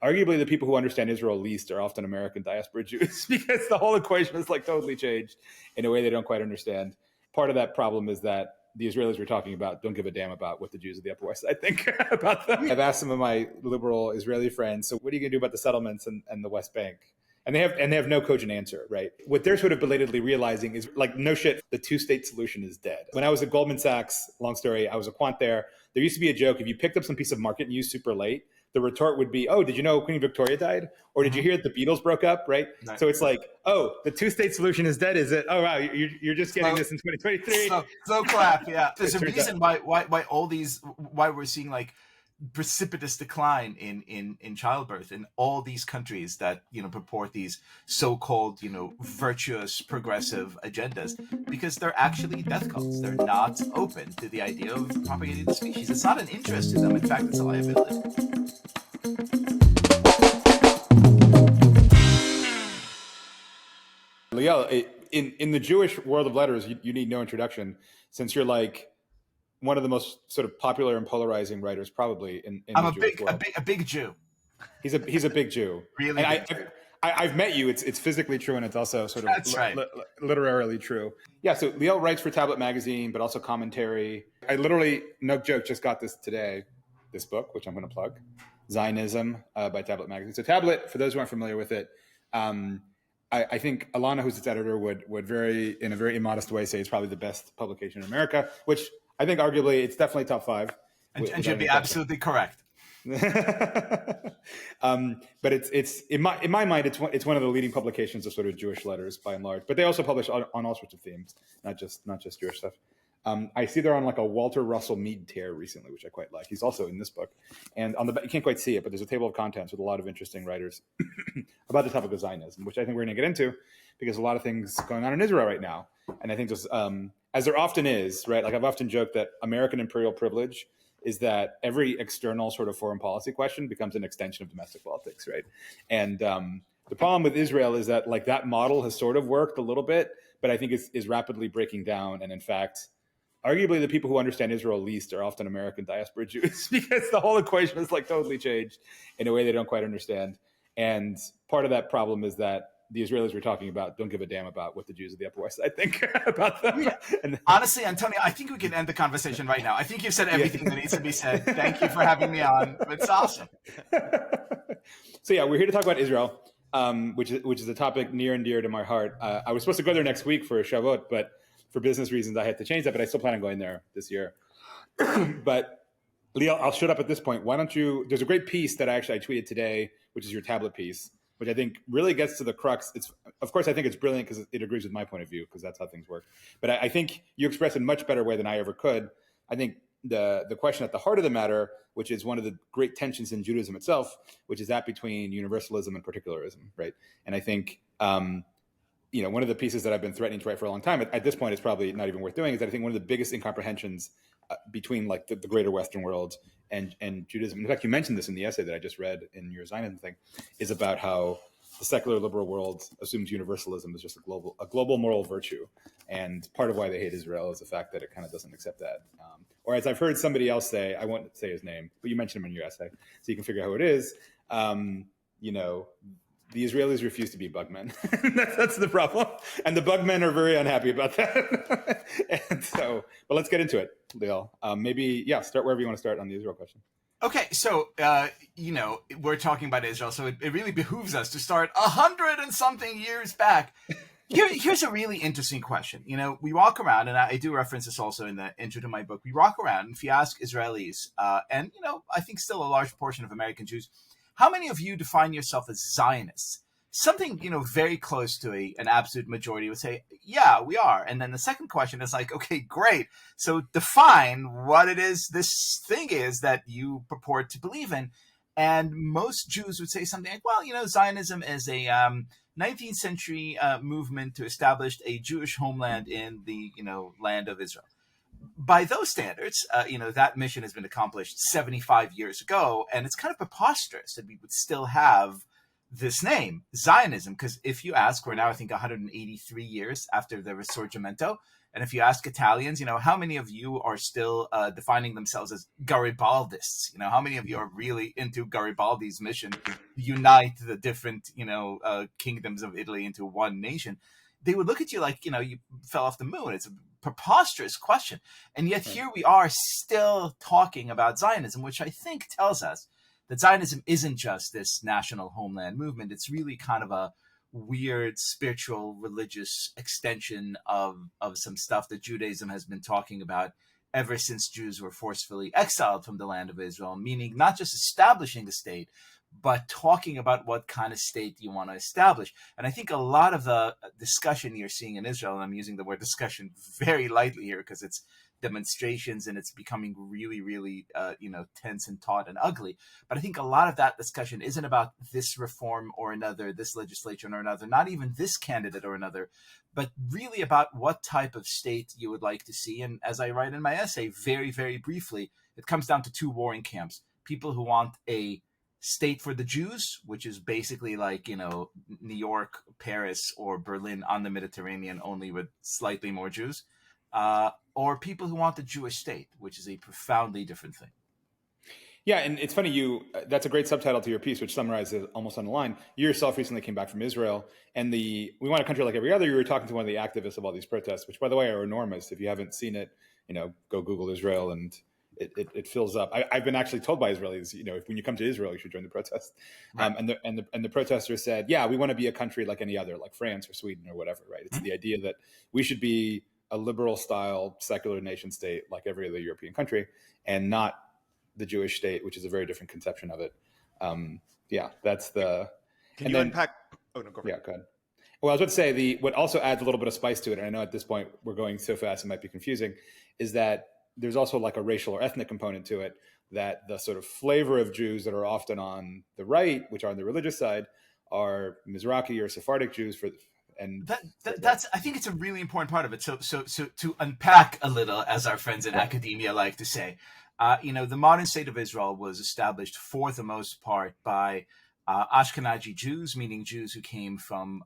arguably the people who understand Israel least are often American diaspora Jews because the whole equation is like totally changed in a way they don't quite understand. Part of that problem is that the Israelis we're talking about don't give a damn about what the Jews of the Upper West Side think about them. I've asked some of my liberal Israeli friends, so what are you going to do about the settlements and the West Bank? And they have no cogent answer, right? What they're sort of belatedly realizing is like, no shit, the two-state solution is dead. When I was at Goldman Sachs, long story, I was a quant there. There used to be a joke, if you picked up some piece of market news super late, the retort would be, oh, did you know Queen Victoria died? Or did you hear that the Beatles broke up, right? Nice. So it's like, oh, the two-state solution is dead, is it? Oh, wow, you're just getting this in 2023. So clap, yeah. There's a reason why we're seeing like precipitous decline in childbirth in all these countries that purport these so-called virtuous progressive agendas, because they're actually death cults. They're not open to the idea of propagating the species. It's not an interest to them. In fact, it's a liability. Liel, in the Jewish world of letters, you need no introduction, since you're like one of the most sort of popular and polarizing writers, probably in I'm the Jewish world. a big Jew. He's a big Jew. Really, and I've met you. It's physically true, and it's also sort of literarily true. Yeah. So Liel writes for Tablet Magazine, but also commentary. I literally, no joke, just got this today. This book, which I'm going to plug, Zionism by Tablet Magazine. So Tablet, for those who aren't familiar with it, I think Alana, who's its editor, would in a very immodest way say it's probably the best publication in America, which I think arguably it's definitely top 5. And you'd be absolutely correct. But it's in my mind, it's one of the leading publications of sort of Jewish letters by and large. But they also publish on all sorts of themes, not just Jewish stuff. I see they're on like a Walter Russell Mead tear recently, which I quite like. He's also in this book, and on the you can't quite see it, but there's a table of contents with a lot of interesting writers about the topic of Zionism, which I think we're going to get into because a lot of things going on in Israel right now, and I think just as there often is, right? Like I've often joked that American imperial privilege is that every external sort of foreign policy question becomes an extension of domestic politics, right? And the problem with Israel is that like that model has sort of worked a little bit, but I think is rapidly breaking down. And in fact, arguably the people who understand Israel least are often American diaspora Jews because the whole equation is like totally changed in a way they don't quite understand. And part of that problem is that the Israelis we're talking about don't give a damn about what the Jews of the Upper West Side think about them. Yeah. Honestly, Antonio, I think we can end the conversation right now. I think you've said everything that needs to be said. Thank you for having me on. It's awesome. So yeah, we're here to talk about Israel, which is a topic near and dear to my heart. I was supposed to go there next week for Shavuot, but for business reasons, I had to change that. But I still plan on going there this year. But Liel, I'll shut up at this point. Why don't you? There's a great piece that I tweeted today, which is your tablet piece, which I think really gets to the crux. Of course, I think it's brilliant because it agrees with my point of view, because that's how things work. But I think you express it in a much better way than I ever could. I think the question at the heart of the matter, which is one of the great tensions in Judaism itself, which is that between universalism and particularism, right? And I think one of the pieces that I've been threatening to write for a long time, at this point it's probably not even worth doing, is that I think one of the biggest incomprehensions between like the greater Western world and Judaism. In fact, you mentioned this in the essay that I just read in your Zionism thing, is about how the secular liberal world assumes universalism is just a global moral virtue, and part of why they hate Israel is the fact that it kind of doesn't accept that. Or as I've heard somebody else say, I won't say his name, but you mentioned him in your essay, so you can figure out who it is. The Israelis refuse to be bugmen. That's the problem. And the bugmen are very unhappy about that. And so, but let's get into it, Liel. Start wherever you want to start on the Israel question. Okay, so, we're talking about Israel, so it really behooves us to start 100 and something years back. Here's a really interesting question. We walk around, and I do reference this also in the intro to my book. We walk around, and if you ask Israelis, and, I think still a large portion of American Jews, how many of you define yourself as Zionists? Something, very close to an absolute majority would say, yeah, we are. And then the second question is like, okay, great. So define what it is this thing is that you purport to believe in. And most Jews would say something like, well, Zionism is a 19th century movement to establish a Jewish homeland in the, land of Israel. By those standards, that mission has been accomplished 75 years ago, and it's kind of preposterous that we would still have this name, Zionism, because if you ask, we're now, I think, 183 years after the Risorgimento, And if you ask Italians, how many of you are still defining themselves as Garibaldists? How many of you are really into Garibaldi's mission to unite the different, kingdoms of Italy into one nation? They would look at you like, you fell off the moon. It's a preposterous question. And yet here we are still talking about Zionism, which I think tells us that Zionism isn't just this national homeland movement. It's really kind of a weird spiritual religious extension of some stuff that Judaism has been talking about ever since Jews were forcefully exiled from the land of Israel, meaning not just establishing a state, but talking about what kind of state you want to establish. And I think a lot of the discussion you're seeing in Israel, and I'm using the word discussion very lightly here because it's demonstrations and it's becoming really, really, tense and taut and ugly. But I think a lot of that discussion isn't about this reform or another, this legislation or another, not even this candidate or another, but really about what type of state you would like to see. And as I write in my essay, very, very briefly, it comes down to two warring camps. People who want a state for the Jews, which is basically like, New York, Paris, or Berlin on the Mediterranean, only with slightly more Jews, or people who want the Jewish state, which is a profoundly different thing. Yeah, and it's funny, that's a great subtitle to your piece, which summarizes it almost on the line. You yourself recently came back from Israel, and we want a country like every other. You were talking to one of the activists of all these protests, which, by the way, are enormous. If you haven't seen it, go Google Israel, and it fills up. I've been actually told by Israelis, when you come to Israel, you should join the protest. Right. And the protesters said, yeah, we want to be a country like any other, like France or Sweden or whatever, right? It's the idea that we should be a liberal style secular nation state like every other European country, and not the Jewish state, which is a very different conception of it. That's the. Can you unpack? Oh no, go ahead. Yeah, go ahead. Well, I was about to say what also adds a little bit of spice to it, and I know at this point we're going so fast it might be confusing, is that there's also like a racial or ethnic component to it, that the sort of flavor of Jews that are often on the right, which are on the religious side, are Mizrahi or Sephardic Jews that's I think it's a really important part of it. So to unpack a little, as our friends in academia like to say, the modern state of Israel was established for the most part by Askhenazi Jews, meaning Jews who came from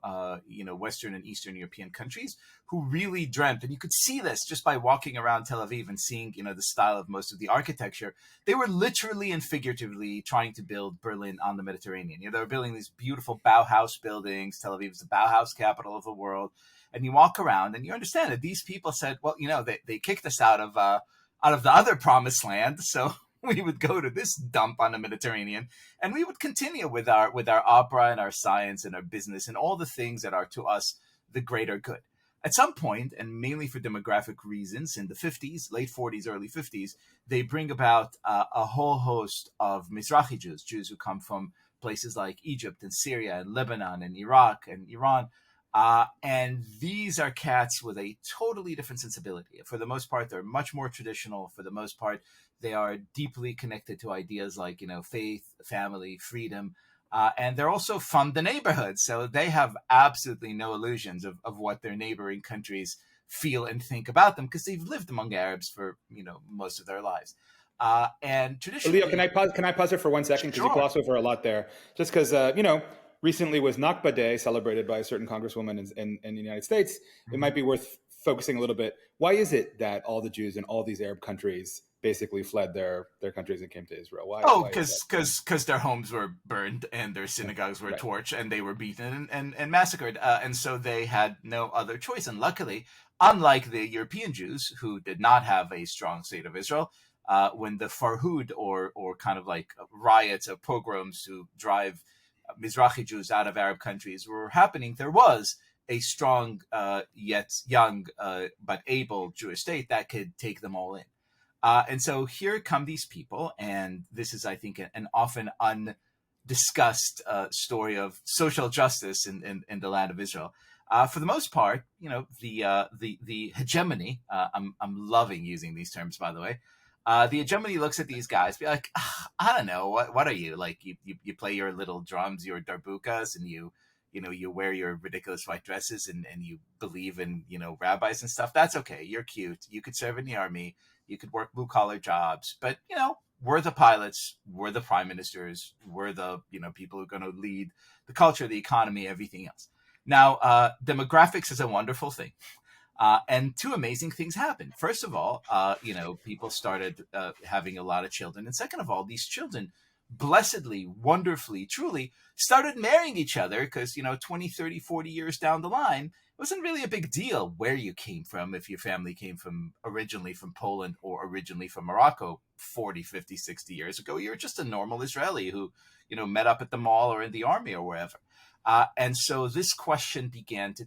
Western and Eastern European countries, who really dreamt, and you could see this just by walking around Tel Aviv and seeing the style of most of the architecture. They were literally and figuratively trying to build Berlin on the Mediterranean. They were building these beautiful Bauhaus buildings. Tel Aviv is the Bauhaus capital of the world, and you walk around and you understand that these people said, well, they kicked us out of the other promised land, so we would go to this dump on the Mediterranean, and we would continue with our opera and our science and our business and all the things that are to us the greater good. At some point, and mainly for demographic reasons, in the 50s, late 40s, early 50s, they bring about a whole host of Mizrahi Jews, Jews who come from places like Egypt and Syria and Lebanon and Iraq and Iran. And these are cats with a totally different sensibility. For the most part, they're much more traditional. For the most part, they are deeply connected to ideas like, faith, family, freedom. And they're also from the neighborhood. So they have absolutely no illusions of what their neighboring countries feel and think about them, because they've lived among Arabs for, most of their lives. And traditionally... Leo, can I pause there for 1 second? Because you gloss over a lot there. Just because, recently was Nakba Day, celebrated by a certain congresswoman in the United States. It might be worth focusing a little bit. Why is it that all the Jews in all these Arab countries basically fled their countries and came to Israel? Why? Because their homes were burned and their synagogues were torched and they were beaten and massacred. And so they had no other choice. And luckily, unlike the European Jews who did not have a strong state of Israel, when the Farhud or kind of like riots or pogroms to drive Mizrahi Jews out of Arab countries were happening, there was a strong yet young but able Jewish state that could take them all in. And so here come these people, and this is, I think, an often undiscussed story of social justice in the land of Israel. For the most part, the hegemony. I'm loving using these terms, by the way. The hegemony looks at these guys, be like, I don't know, what are you like? You play your little drums, your darbukas, and you wear your ridiculous white dresses, and you believe in rabbis and stuff. That's okay. You're cute. You could serve in the army. You could work blue collar jobs, but we're the pilots, we're the prime ministers, we're the people who are going to lead the culture, the economy, everything else. Now, demographics is a wonderful thing. And two amazing things happened. First of all, people started having a lot of children. And second of all, these children blessedly, wonderfully, truly started marrying each other because, 20, 30, 40 years down the line, it wasn't really a big deal where you came from, if your family came from originally from Poland or originally from Morocco 40, 50, 60 years ago. You're just a normal Israeli who, met up at the mall or in the army or wherever. And so this question began to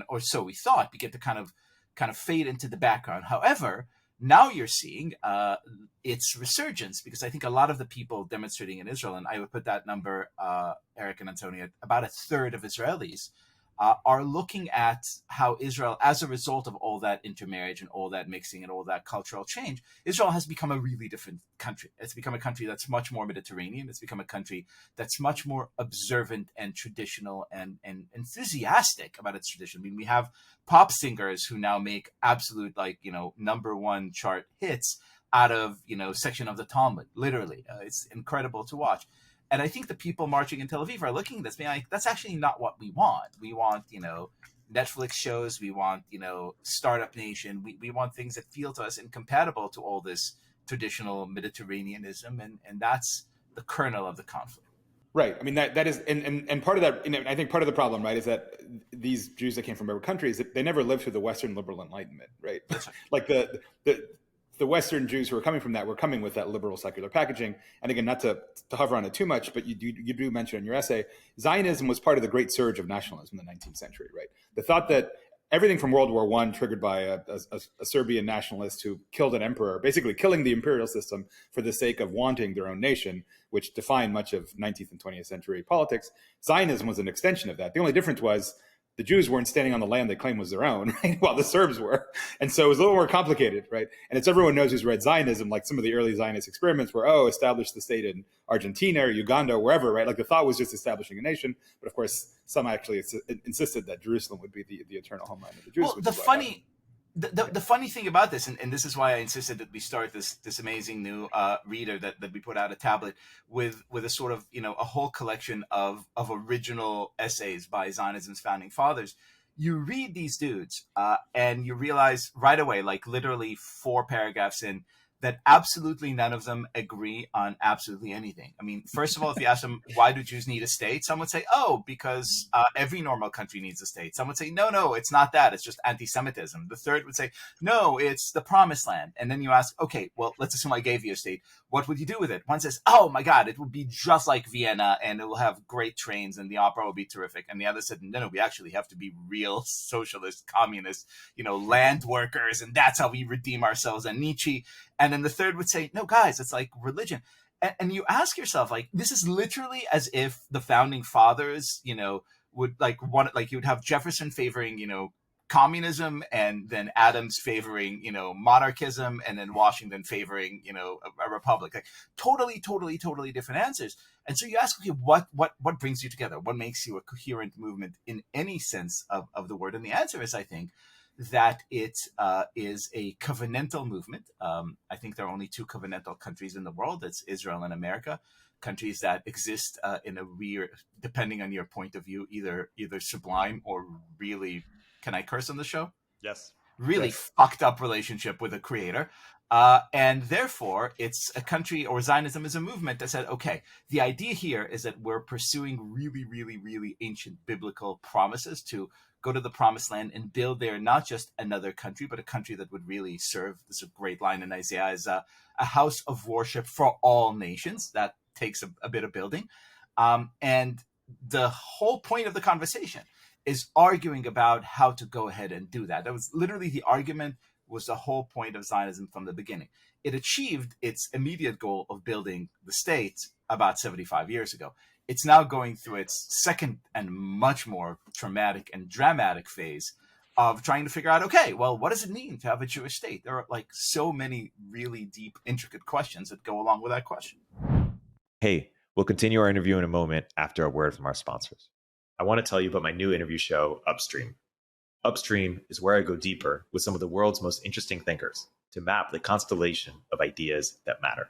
or so we thought, began to kind of fade into the background. However, now you're seeing its resurgence, because I think a lot of the people demonstrating in Israel, and I would put that number, Erik and Antonio, about a third of Israelis, are looking at how Israel, as a result of all that intermarriage and all that mixing and all that cultural change, Israel has become a really different country. It's become a country that's much more Mediterranean. It's become a country that's much more observant and traditional and enthusiastic about its tradition. I mean, we have pop singers who now make absolute, number one chart hits out of, section of the Talmud, literally. It's incredible to watch. And I think the people marching in Tel Aviv are looking at this, being like, that's actually not what we want. We want, Netflix shows. We want, Startup Nation. We want things that feel to us incompatible to all this traditional Mediterraneanism. And that's the kernel of the conflict. Right. I mean, that is, and part of that, I think part of the problem, right, is that these Jews that came from other countries, they never lived through the Western liberal Enlightenment, right? That's right. Like the Western Jews who were coming from that were coming with that liberal secular packaging. And again, not to hover on it too much, but you do mention in your essay, Zionism was part of the great surge of nationalism in the 19th century, right? The thought that everything from World War I, triggered by a Serbian nationalist who killed an emperor, basically killing the imperial system for the sake of wanting their own nation, which defined much of 19th and 20th century politics. Zionism was an extension of that. The only difference was the Jews weren't standing on the land they claimed was their own, right? While the Serbs were. And so it was a little more complicated, right? And it's everyone knows who's read Zionism, like some of the early Zionist experiments were, establish the state in Argentina or Uganda or wherever, right? Like the thought was just establishing a nation. But of course, some actually insisted that Jerusalem would be the eternal homeland of the Jews. Well, the funny thing about this, and this is why I insisted that we start this amazing new reader that we put out, a tablet with a sort of, a whole collection of original essays by Zionism's founding fathers. You read these dudes and you realize right away, like literally 4 paragraphs in, that absolutely none of them agree on absolutely anything. I mean, first of all, if you ask them, why do Jews need a state? Some would say, because every normal country needs a state. Some would say, no, it's not that. It's just anti-Semitism. The third would say, no, it's the promised land. And then you ask, okay, well, let's assume I gave you a state. What would you do with it? One says, oh my God, it would be just like Vienna and it will have great trains and the opera will be terrific. And the other said, no, we actually have to be real socialist, communist, land workers. And that's how we redeem ourselves. And Nietzsche. And then the third would say, no, guys, it's like religion. And you ask yourself, like, this is literally as if the founding fathers, would you would have Jefferson favoring, communism, and then Adams favoring, monarchism, and then Washington favoring, a republic. Like totally different answers. And so you ask, okay, what brings you together? What makes you a coherent movement in any sense of the word? And the answer is, I think, that it is a covenantal movement. I think there are only 2 covenantal countries in the world. It's Israel and America, countries that exist in a weird, depending on your point of view, either sublime or really, can I curse on the show? Yes. Really yes. Fucked up relationship with a creator. And therefore, it's a country, or Zionism is a movement that said, okay, the idea here is that we're pursuing really, really, really ancient biblical promises to go to the promised land and build there not just another country, but a country that would really serve, this is a great line in Isaiah, is a house of worship for all nations. That takes a bit of building. And the whole point of the conversation is arguing about how to go ahead and do that. That was literally the argument, was the whole point of Zionism from the beginning. It achieved its immediate goal of building the state about 75 years ago. It's now going through its second and much more traumatic and dramatic phase of trying to figure out, okay, well, what does it mean to have a Jewish state? There are like so many really deep, intricate questions that go along with that question. Hey, we'll continue our interview in a moment after a word from our sponsors. I want to tell you about my new interview show, Upstream. Upstream is where I go deeper with some of the world's most interesting thinkers to map the constellation of ideas that matter.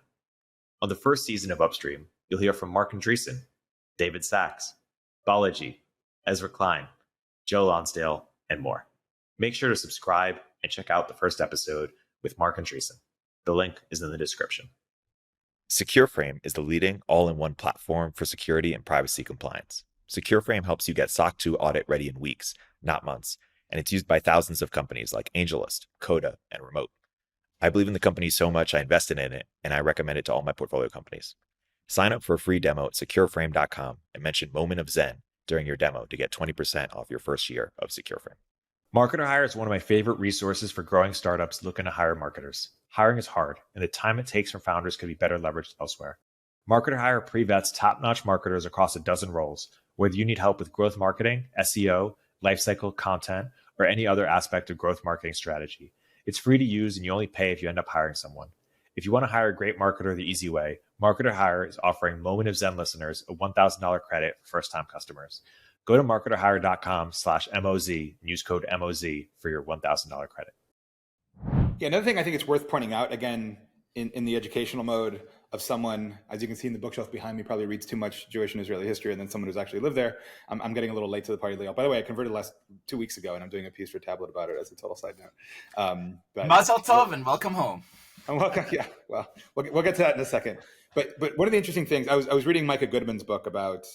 On the first season of Upstream, you'll hear from Mark Andreessen, David Sachs, Balaji, Ezra Klein, Joe Lonsdale, and more. Make sure to subscribe and check out the first episode with Mark and Andreessen. The link is in the description. Secureframe is the leading all-in-one platform for security and privacy compliance. Secureframe helps you get SOC 2 audit ready in weeks, not months, and it's used by thousands of companies like AngelList, Coda, and Remote. I believe in the company so much I invested in it, and I recommend it to all my portfolio companies. Sign up for a free demo at secureframe.com and mention Moment of Zen during your demo to get 20% off your first year of Secureframe. MarketerHire is one of my favorite resources for growing startups looking to hire marketers. Hiring is hard, and the time it takes from founders could be better leveraged elsewhere. MarketerHire pre-vets top-notch marketers across a dozen roles, whether you need help with growth marketing, SEO, lifecycle content, or any other aspect of growth marketing strategy. It's free to use, and you only pay if you end up hiring someone. If you want to hire a great marketer the easy way, MarketerHire is offering Moment of Zen listeners a $1,000 credit for first-time customers. Go to marketerhire.com/MOZ and use code MOZ for your $1,000 credit. Yeah, another thing I think it's worth pointing out, again, in the educational mode of someone, as you can see in the bookshelf behind me, probably reads too much Jewish and Israeli history, and then someone who's actually lived there. I'm getting a little late to the party, Liel. By the way, I converted last 2 weeks ago, and I'm doing a piece for Tablet about it as a total side note. Mazel tov and welcome home. Welcome, yeah, well, we'll get to that in a second. But one of the interesting things, I was reading Micah Goodman's book about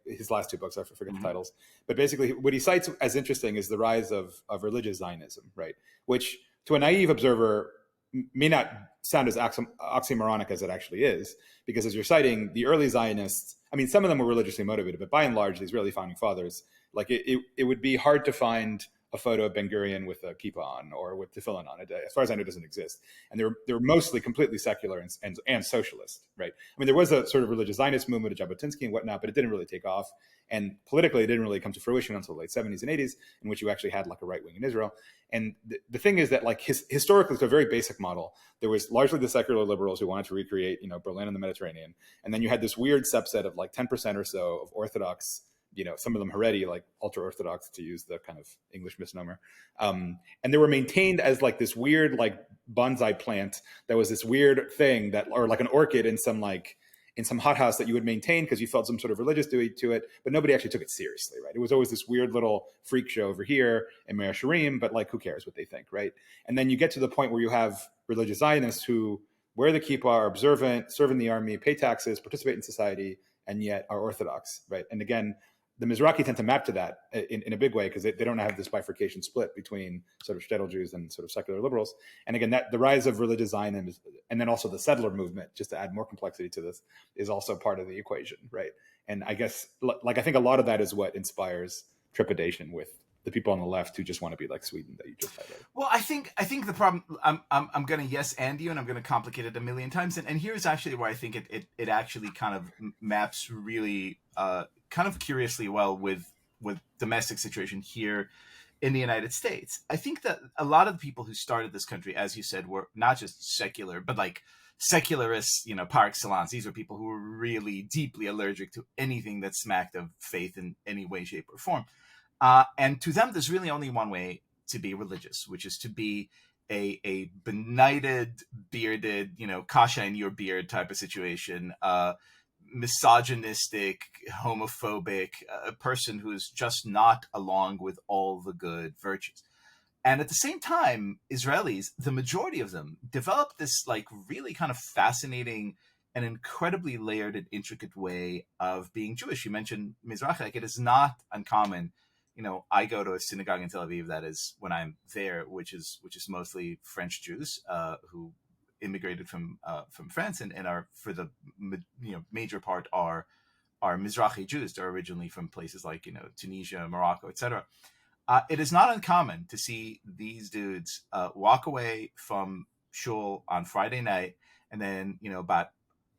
his last two books, I forget the titles, but basically what he cites as interesting is the rise of religious Zionism, right? Which to a naive observer may not sound as oxymoronic as it actually is, because as you're citing, the early Zionists, I mean, some of them were religiously motivated, but by and large, the Israeli founding fathers, like it would be hard to find a photo of Ben Gurion with a kippah on or with tefillin on it. As far as I know, it doesn't exist. And they're mostly completely secular and socialist, right? I mean, there was a sort of religious Zionist movement of Jabotinsky and whatnot, but it didn't really take off. And politically, it didn't really come to fruition until the late 70s and 80s, in which you actually had like a right wing in Israel. And the thing is that like historically, it's a very basic model. There was largely the secular liberals who wanted to recreate, Berlin and the Mediterranean. And then you had this weird subset of like 10% or so of Orthodox, some of them Haredi, like ultra-Orthodox, to use the kind of English misnomer. And they were maintained as like this weird, like bonsai plant that was this weird thing that, or like an orchid in some hothouse that you would maintain because you felt some sort of religious duty to it, but nobody actually took it seriously, right? It was always this weird little freak show over here in Mea Shearim, but like, who cares what they think, right? And then you get to the point where you have religious Zionists who wear the kippah, are observant, serve in the army, pay taxes, participate in society, and yet are Orthodox, right? And again, the Mizrahi tend to map to that in a big way because they don't have this bifurcation split between sort of shtetl Jews and sort of secular liberals. And again, that the rise of religious Zionism and then also the settler movement, just to add more complexity to this, is also part of the equation, right? And I guess, like, I think a lot of that is what inspires trepidation with the people on the left who just want to be like Sweden that you just highlighted. Well, I think the problem, I'm going to yes and you, and I'm going to complicate it a million times. And here's actually where I think it actually kind of maps really kind of curiously well with domestic situation here in the United States. I think that a lot of the people who started this country, as you said, were not just secular, but like secularists, par excellence. These are people who were really deeply allergic to anything that smacked of faith in any way, shape, or form. And to them, there's really only one way to be religious, which is to be a benighted, bearded, kasha in your beard type of situation, misogynistic, homophobic, a person who is just not along with all the good virtues. And at the same time, Israelis, the majority of them, developed this like really kind of fascinating and incredibly layered and intricate way of being Jewish. You mentioned Mizrahi, like it is not uncommon. I go to a synagogue in Tel Aviv that is, when I'm there, which is mostly French Jews who immigrated from France and are, for the major part, are Mizrahi Jews. They're originally from places like Tunisia, Morocco, etc. It is not uncommon to see these dudes walk away from shul on Friday night, and then about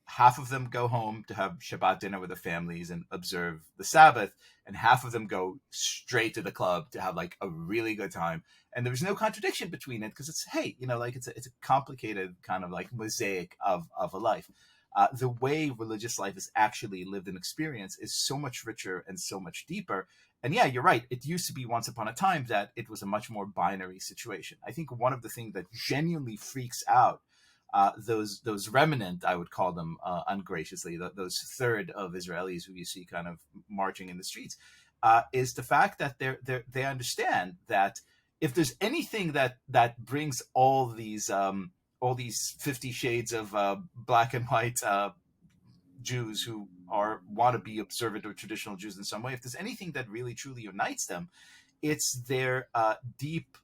half of them go home to have Shabbat dinner with their families and observe the Sabbath, and half of them go straight to the club to have like a really good time. And there's no contradiction between it because it's, hey, it's a complicated kind of like mosaic of a life. The way religious life is actually lived and experienced is so much richer and so much deeper. And yeah, you're right. It used to be once upon a time that it was a much more binary situation. I think one of the things that genuinely freaks out those remnant, I would call them ungraciously, those third of Israelis who you see kind of marching in the streets, is the fact that they understand that if there's anything that brings all these 50 shades of black and white Jews who want to be observant or traditional Jews in some way, if there's anything that really truly unites them, it's their deep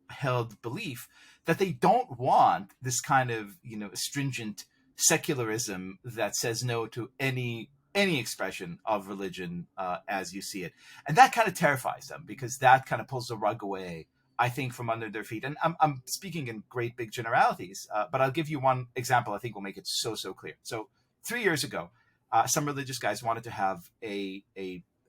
held belief that they don't want this kind of stringent secularism that says no to any expression of religion as you see it. And that kind of terrifies them, because that kind of pulls the rug away, I think, from under their feet. And I'm speaking in great big generalities, but I'll give you one example I think will make it so clear. So 3 years ago, some religious guys wanted to have an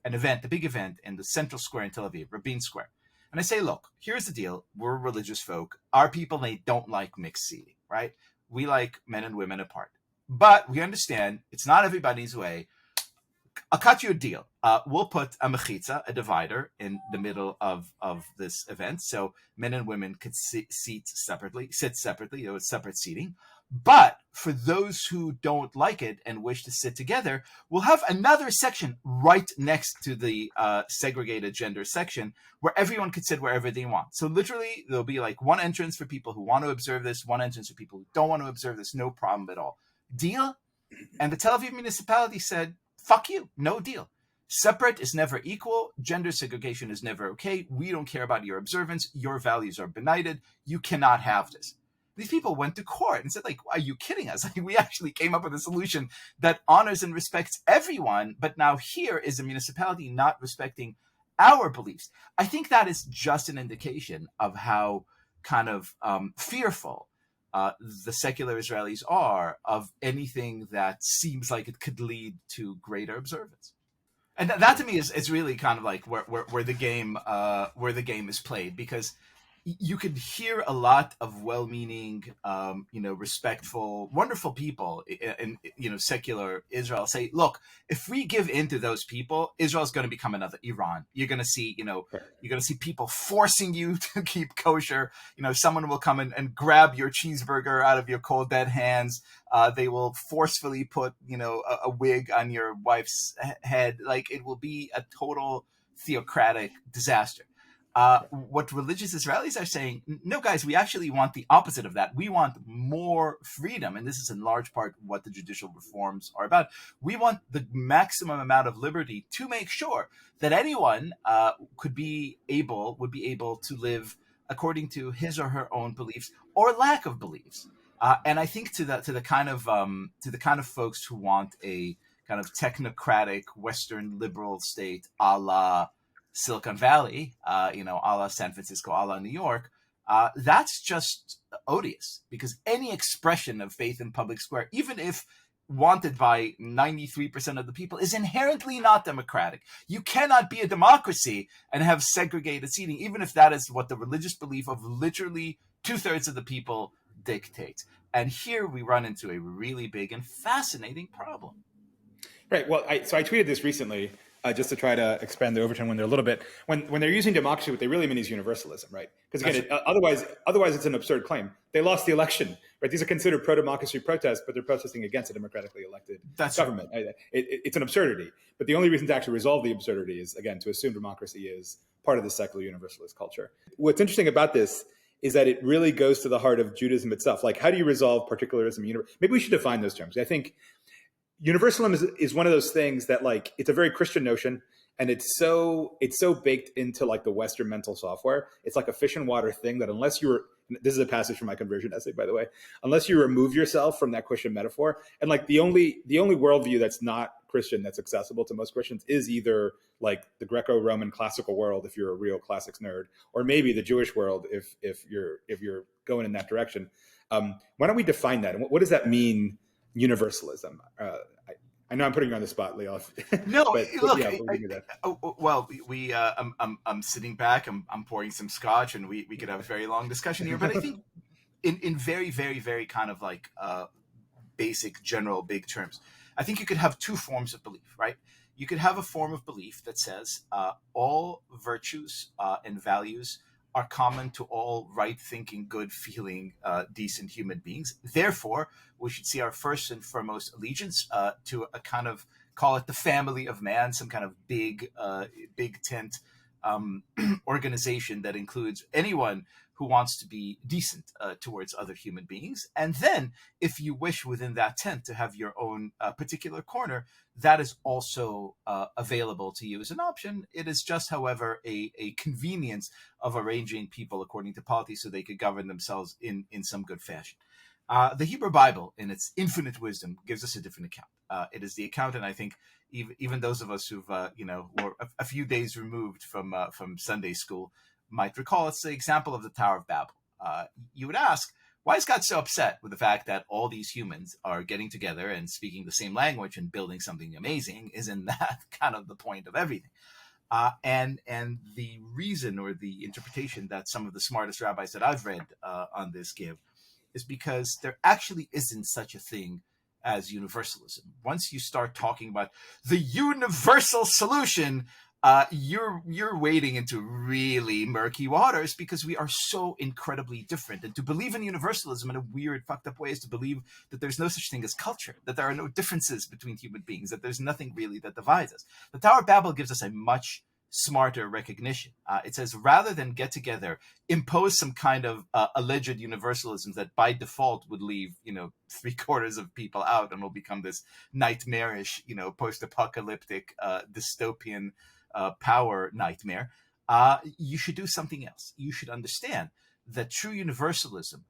event, a big event in the central square in Tel Aviv, Rabin Square. And I say, look, here's the deal. We're religious folk. Our people, they don't like mixed seating, right? We like men and women apart. But we understand it's not everybody's way. I'll cut you a deal. We'll put a mechitza, a divider, in the middle of this event, so men and women could sit separately. There was separate seating. But for those who don't like it and wish to sit together, we'll have another section right next to the segregated gender section where everyone could sit wherever they want. So literally, there'll be like one entrance for people who want to observe this, one entrance for people who don't want to observe this. No problem at all. Deal? And the Tel Aviv municipality said, fuck you, no deal. Separate is never equal. Gender segregation is never okay. We don't care about your observance. Your values are benighted. You cannot have this. These people went to court and said, like, are you kidding us? Like, we actually came up with a solution that honors and respects everyone, but now here is a municipality not respecting our beliefs. I think that is just an indication of how kind of fearful the secular Israelis are of anything that seems like it could lead to greater observance. And that to me is really kind of like where the game is played, because you could hear a lot of well-meaning, respectful, wonderful people in secular Israel say, look, if we give in to those people, Israel's going to become another Iran. You're going to see, you're going to see people forcing you to keep kosher. Someone will come and grab your cheeseburger out of your cold dead hands. They will forcefully put, a wig on your wife's head. Like, it will be a total theocratic disaster. What religious Israelis are saying, no, guys, we actually want the opposite of that. We want more freedom. And this is in large part what the judicial reforms are about. We want the maximum amount of liberty to make sure that anyone would be able to live according to his or her own beliefs or lack of beliefs. And I think to the kind of folks who want a kind of technocratic Western liberal state a la Silicon Valley, a la San Francisco, a la New York, that's just odious, because any expression of faith in public square, even if wanted by 93% of the people, is inherently not democratic. You cannot be a democracy and have segregated seating, even if that is what the religious belief of literally 2/3 of the people dictates. And here we run into a really big and fascinating problem. Right. Well, I tweeted this recently. Just to try to expand the overtone when they're a little bit, when they're using democracy, what they really mean is universalism, right? Because again, otherwise it's an absurd claim. They lost the election, right? These are considered pro-democracy protests, but they're protesting against a democratically elected government. Right. It's an absurdity. But the only reason to actually resolve the absurdity is, again, to assume democracy is part of the secular universalist culture. What's interesting about this is that it really goes to the heart of Judaism itself. Like, how do you resolve particularism? Maybe we should define those terms. I think universalism is one of those things that, like, it's a very Christian notion, and it's so baked into like the Western mental software. It's like a fish and water thing that unless this is a passage from my conversion essay, by the way, unless you remove yourself from that Christian metaphor, and like the only worldview that's not Christian that's accessible to most Christians is either like the Greco-Roman classical world, if you're a real classics nerd, or maybe the Jewish world if you're going in that direction. Why don't we define that? And what does that mean? Universalism. I know I'm putting you on the spot, Liel. No, look. I'm sitting back. I'm pouring some scotch, and we could have a very long discussion here. But I think, in very, very, very kind of like basic, general, big terms, I think you could have two forms of belief, right? You could have a form of belief that says all virtues and values are common to all right-thinking, good-feeling, decent human beings. Therefore, we should see our first and foremost allegiance to a kind of, call it the family of man, some kind of big tent organization that includes anyone who wants to be decent towards other human beings. And then, if you wish within that tent to have your own particular corner, that is also available to you as an option. It is just, however, a convenience of arranging people according to polity so they could govern themselves in some good fashion. The Hebrew Bible, in its infinite wisdom, gives us a different account. It is the account, and I think even those of us who've were a few days removed from Sunday school might recall, it's the example of the Tower of Babel. You would ask, why is God so upset with the fact that all these humans are getting together and speaking the same language and building something amazing? Isn't that kind of the point of everything? And the reason or the interpretation that some of the smartest rabbis that I've read on this give is because there actually isn't such a thing as universalism. Once you start talking about the universal solution, you're wading into really murky waters, because we are so incredibly different. And to believe in universalism in a weird, fucked up way is to believe that there's no such thing as culture, that there are no differences between human beings, that there's nothing really that divides us. The Tower of Babel gives us a much smarter recognition. It says, rather than get together, impose some kind of alleged universalism that by default would leave, 3/4 of people out and will become this nightmarish, post-apocalyptic, dystopian power nightmare. You should do something else. You should understand that true universalism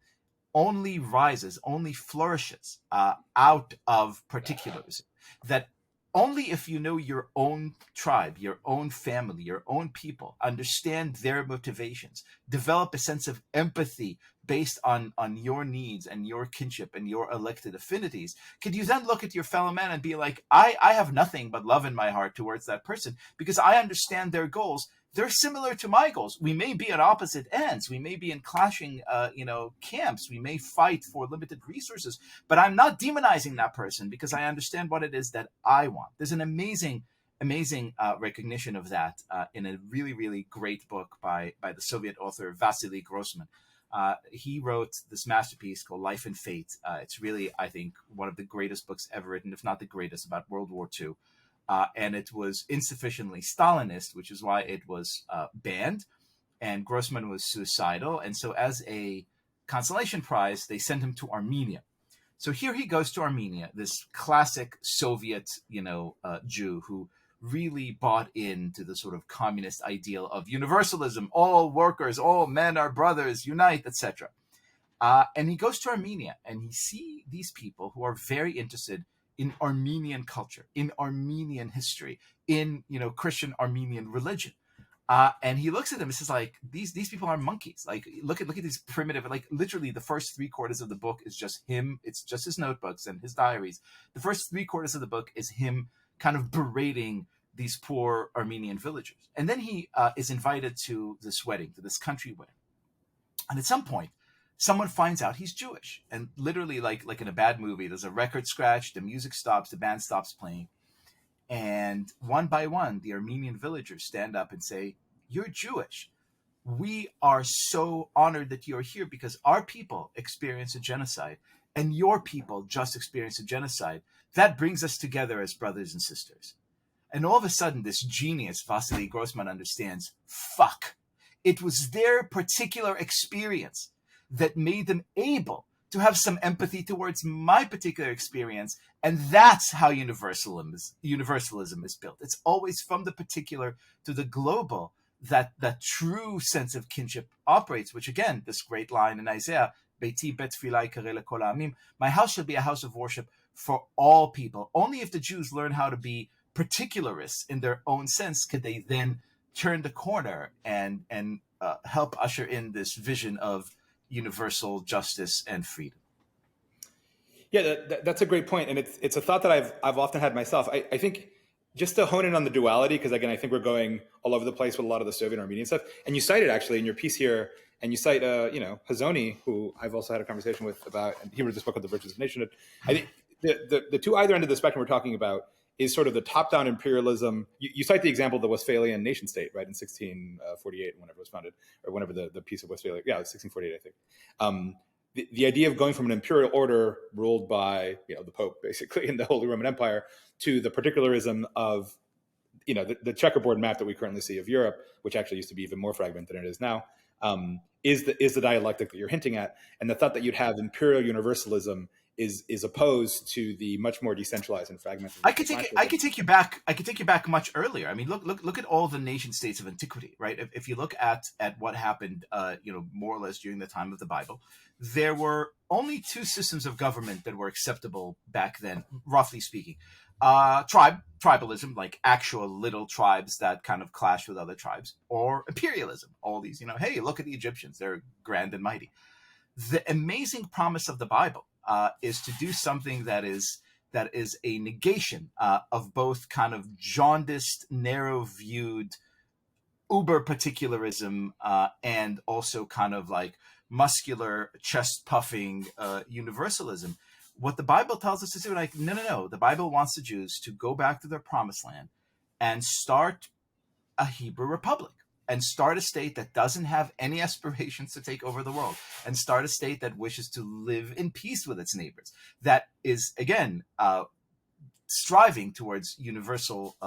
only rises, only flourishes out of particularism. That only if you know your own tribe, your own family, your own people, understand their motivations, develop a sense of empathy based on your needs and your kinship and your elected affinities, could you then look at your fellow man and be like, I have nothing but love in my heart towards that person because I understand their goals. They're similar to my goals. We may be at opposite ends. We may be in clashing, camps. We may fight for limited resources, but I'm not demonizing that person because I understand what it is that I want. There's an amazing recognition of that in a really, really great book by the Soviet author Vasily Grossman. He wrote this masterpiece called Life and Fate. It's really, I think, one of the greatest books ever written, if not the greatest, about World War II. And it was insufficiently Stalinist, which is why it was banned. And Grossman was suicidal. And so as a consolation prize, they sent him to Armenia. So here he goes to Armenia, this classic Soviet, Jew who really bought into the sort of communist ideal of universalism, all workers, all men are brothers, unite, etc. And he goes to Armenia and he sees these people who are very interested in Armenian culture, in Armenian history, in Christian Armenian religion, and he looks at them and says, like, these people are monkeys. Like, look at these primitive, like, literally the first 3/4 of the book is just him. It's just his notebooks and his diaries. The first 3/4 of the book is him kind of berating these poor Armenian villagers, and then he is invited to this wedding, to this country wedding, and at some point, someone finds out he's Jewish, and literally like in a bad movie, there's a record scratch, the music stops, the band stops playing, and one by one, the Armenian villagers stand up and say, "You're Jewish. We are so honored that you're here because our people experienced a genocide and your people just experienced a genocide. That brings us together as brothers and sisters." And all of a sudden, this genius, Vasily Grossman, understands, fuck, it was their particular experience that made them able to have some empathy towards my particular experience. And that's how universalism is built. It's always from the particular to the global that true sense of kinship operates, which again, this great line in Isaiah, Beiti bet tefillah yikare lekol ha'amim, my house shall be a house of worship for all people. Only if the Jews learn how to be particularists in their own sense could they then turn the corner and help usher in this vision of universal justice and freedom. Yeah, that's a great point, and it's a thought that I've often had myself. I think just to hone in on the duality, because again, I think we're going all over the place with a lot of the Soviet Armenian stuff. And you cite it actually in your piece here, and you cite Hazony, who I've also had a conversation with about, and he wrote this book called The Virtues of Nationhood. I think the two either end of the spectrum we're talking about is sort of the top-down imperialism. You cite the example of the Westphalian nation state, right, in 1648, whenever it was founded, or whenever the Peace of Westphalia, yeah, it was 1648, I think. The idea of going from an imperial order ruled by the Pope, basically, in the Holy Roman Empire, to the particularism of the checkerboard map that we currently see of Europe, which actually used to be even more fragmented than it is now, is the dialectic that you're hinting at, and the thought that you'd have imperial universalism is opposed to the much more decentralized and fragmented. I could take you back much earlier. I mean, look at all the nation states of antiquity, right? If you look at what happened, more or less during the time of the Bible, there were only two systems of government that were acceptable back then, roughly speaking. Tribalism, like actual little tribes that kind of clash with other tribes, or imperialism. All these, hey, look at the Egyptians; they're grand and mighty. The amazing promise of the Bible is to do something that is a negation of both kind of jaundiced, narrow-viewed, uber particularism and also kind of like muscular, chest-puffing universalism. What the Bible tells us to do, like, no. The Bible wants the Jews to go back to their promised land and start a Hebrew republic, and start a state that doesn't have any aspirations to take over the world, and start a state that wishes to live in peace with its neighbors. That is, again, striving towards universal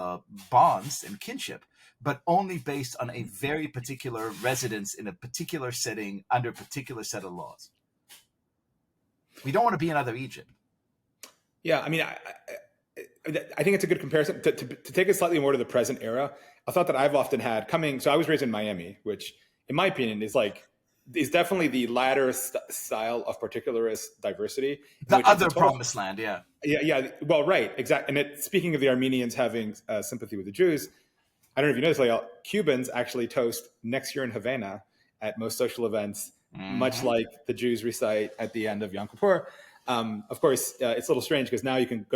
bonds and kinship, but only based on a very particular residence in a particular setting under a particular set of laws. We don't want to be another Egypt. Yeah, I mean, I think it's a good comparison. To take it slightly more to the present era, a thought that I've often had so I was raised in Miami, which in my opinion is definitely the latter style of particularist diversity. The other promised land, yeah. Yeah, well, right, exactly. And speaking of the Armenians having sympathy with the Jews, I don't know if you know this, Liel, Cubans actually toast next year in Havana at most social events, much like the Jews recite at the end of Yom Kippur. Of course, it's a little strange because now you can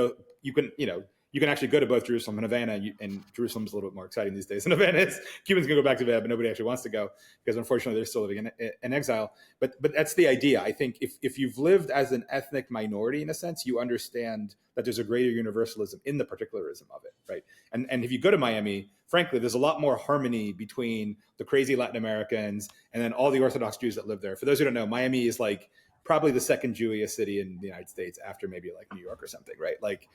actually go to both Jerusalem and Havana, and Jerusalem's a little bit more exciting these days than Havana is. Cubans can go back to Havana, but nobody actually wants to go because unfortunately they're still living in exile. But that's the idea. I think if you've lived as an ethnic minority in a sense, you understand that there's a greater universalism in the particularism of it, right? And if you go to Miami, frankly, there's a lot more harmony between the crazy Latin Americans and then all the Orthodox Jews that live there. For those who don't know, Miami is like probably the second Jewish city in the United States after maybe like New York or something, right? Like,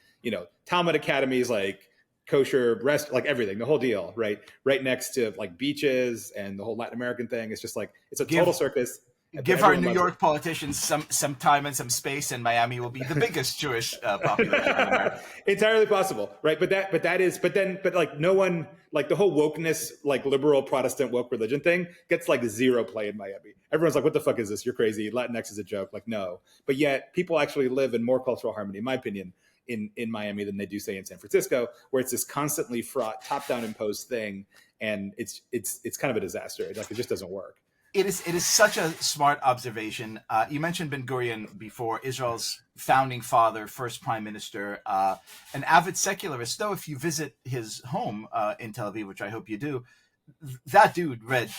Talmud academies, like kosher, like everything, the whole deal, right? Right next to like beaches and the whole Latin American thing. It's just like, it's a total circus. Give our New York politicians some time and some space, and Miami will be the biggest Jewish population in America. Entirely possible, right? But no one, like the whole wokeness, like liberal Protestant woke religion thing gets like zero play in Miami. Everyone's like, what the fuck is this? You're crazy. Latinx is a joke. Like, no. But yet people actually live in more cultural harmony, in my opinion, in Miami than they do, say, in San Francisco, where it's this constantly fraught, top-down imposed thing. And it's kind of a disaster. Like, it just doesn't work. It is such a smart observation. You mentioned Ben Gurion before, Israel's founding father, first prime minister, an avid secularist. Though if you visit his home in Tel Aviv, which I hope you do, that dude read,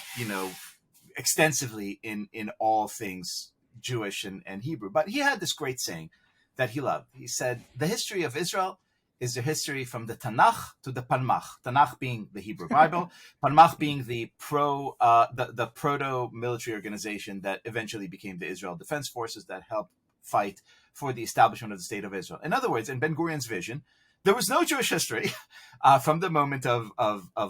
extensively in all things Jewish and Hebrew. But he had this great saying that he loved. He said, the history of Israel is the history from the Tanakh to the Palmach. Tanakh being the Hebrew Bible, Palmach being the proto-military organization that eventually became the Israel Defense Forces that helped fight for the establishment of the State of Israel. In other words, in Ben Gurion's vision, there was no Jewish history from the moment of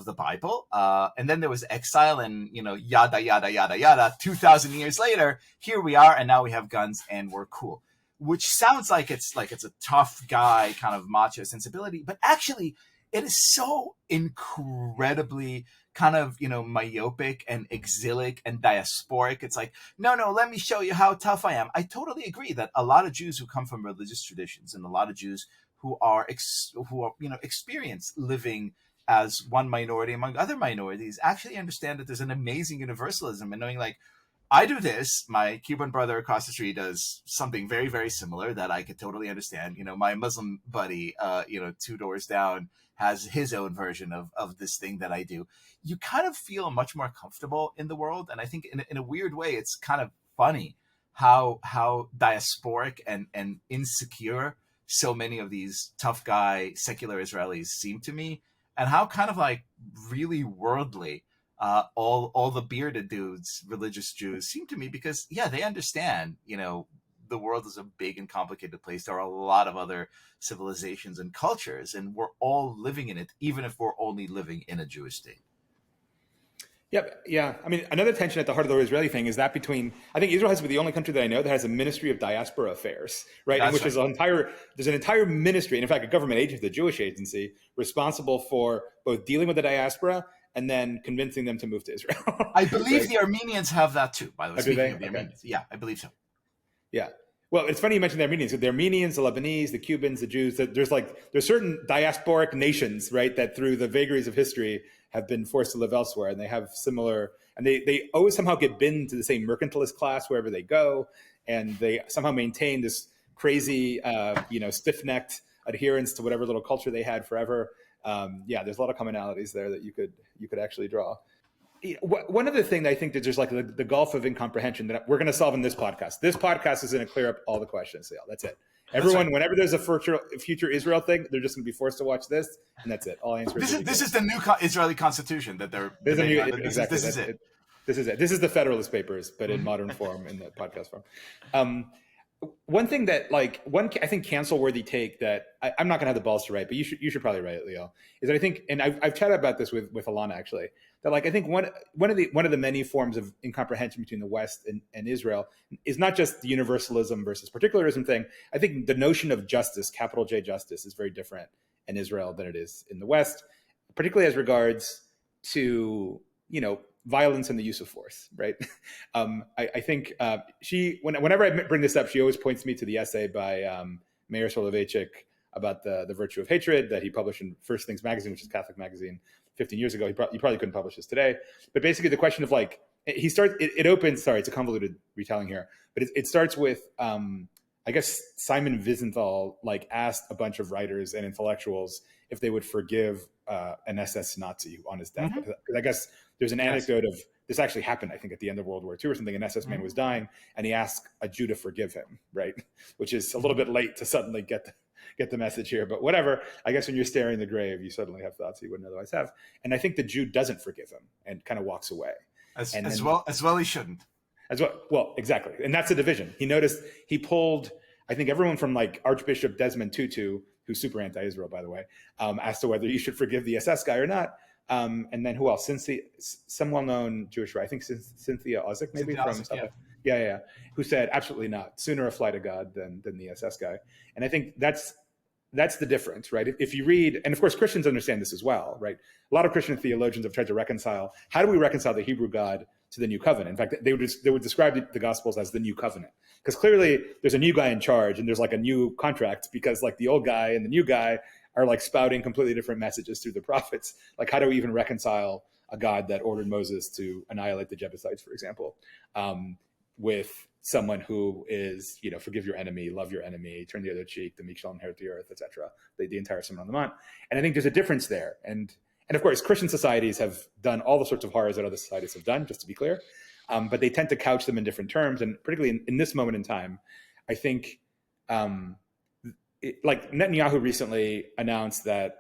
the Bible, and then there was exile and, yada, yada, yada, yada. 2,000 years later, here we are, and now we have guns and we're cool. Which sounds like it's a tough guy kind of macho sensibility, but actually it is so incredibly kind of, myopic and exilic and diasporic. It's like, no, let me show you how tough I am. I totally agree that a lot of Jews who come from religious traditions and a lot of Jews who are experienced living as one minority among other minorities actually understand that there's an amazing universalism and knowing like, I do this. My Cuban brother across the street does something very, very similar that I could totally understand. My Muslim buddy, 2 doors down has his own version of this thing that I do. You kind of feel much more comfortable in the world. And I think in a weird way, it's kind of funny how diasporic and insecure so many of these tough guy secular Israelis seem to me, and how kind of like really worldly all the bearded dudes, religious Jews, seem to me, because they understand, the world is a big and complicated place. There are a lot of other civilizations and cultures, and we're all living in it, even if we're only living in a Jewish state. Yeah. I mean, another tension at the heart of the Israeli thing is that between, I think Israel has to be the only country that I know that has a Ministry of Diaspora Affairs, right? That's which is there's an entire ministry, and in fact, a government agency, the Jewish agency, responsible for both dealing with the diaspora and then convincing them to move to Israel. I believe the Armenians have that too, by the way. Speaking of the Armenians. Yeah, I believe so. Yeah. Well, it's funny you mentioned the Armenians. The Armenians, the Lebanese, the Cubans, the Jews, there's certain diasporic nations, right, that through the vagaries of history have been forced to live elsewhere, and they have similar, and they always somehow get binned to the same mercantilist class wherever they go, and they somehow maintain this crazy, stiff-necked adherence to whatever little culture they had forever. There's a lot of commonalities there that you could actually draw. One other thing that I think that there's like the gulf of incomprehension that we're going to solve in this podcast. This podcast is going to clear up all the questions. Yeah, that's it. Everyone, whenever there's a future Israel thing, they're just going to be forced to watch this, and that's it. All answers. This is the new Israeli constitution that they're debating on. Exactly. This is it. This is the Federalist Papers, but in modern form, in the podcast form. One thing that I think cancel-worthy take that I'm not going to have the balls to write, but you should probably write it, Liel. Is that I think, and I've chatted about this with Alana actually, that I think one of the many forms of incomprehension between the West and Israel is not just the universalism versus particularism thing. I think the notion of justice, capital J justice, is very different in Israel than it is in the West, particularly as regards to violence and the use of force, right? I think whenever I bring this up, she always points me to the essay by Meir Soloveichik about the virtue of hatred that he published in First Things magazine, which is a Catholic magazine 15 years ago. He probably couldn't publish this today. But basically the question of it opens, sorry, it's a convoluted retelling here, but it starts with, I guess Simon Wiesenthal asked a bunch of writers and intellectuals if they would forgive an SS Nazi on his death. Mm-hmm. I guess there's an anecdote of this actually happened, I think, at the end of World War II or something. An SS man was dying, and he asked a Jew to forgive him, right? Which is a little bit late to suddenly get the message here, but whatever. I guess when you're staring the grave, you suddenly have thoughts you wouldn't otherwise have. And I think the Jew doesn't forgive him and kind of walks away. As well he shouldn't. Well, exactly. And that's the division. He pulled, I think, everyone from Archbishop Desmond Tutu, who's super anti-Israel, by the way, as to whether you should forgive the SS guy or not. And then who else? Some well-known Jewish writer, I think Cynthia Ozick, maybe Cynthia from Ozick, South Africa. Yeah, who said absolutely not. Sooner a fly to God than the SS guy. And I think that's the difference, right? If you read, and of course Christians understand this as well, right? A lot of Christian theologians have tried to reconcile, how do we reconcile the Hebrew God to the New Covenant? In fact, they would describe the Gospels as the New Covenant, because clearly there's a new guy in charge, and there's a new contract, because the old guy and the new guy are spouting completely different messages through the prophets. How do we even reconcile a God that ordered Moses to annihilate the Jebusites, for example, with someone who is, forgive your enemy, love your enemy, turn the other cheek, the meek shall inherit the earth, etc. The entire Sermon on the Mount. And I think there's a difference there. And of course, Christian societies have done all the sorts of horrors that other societies have done, just to be clear. But they tend to couch them in different terms. And particularly in this moment in time, I think, Netanyahu recently announced that,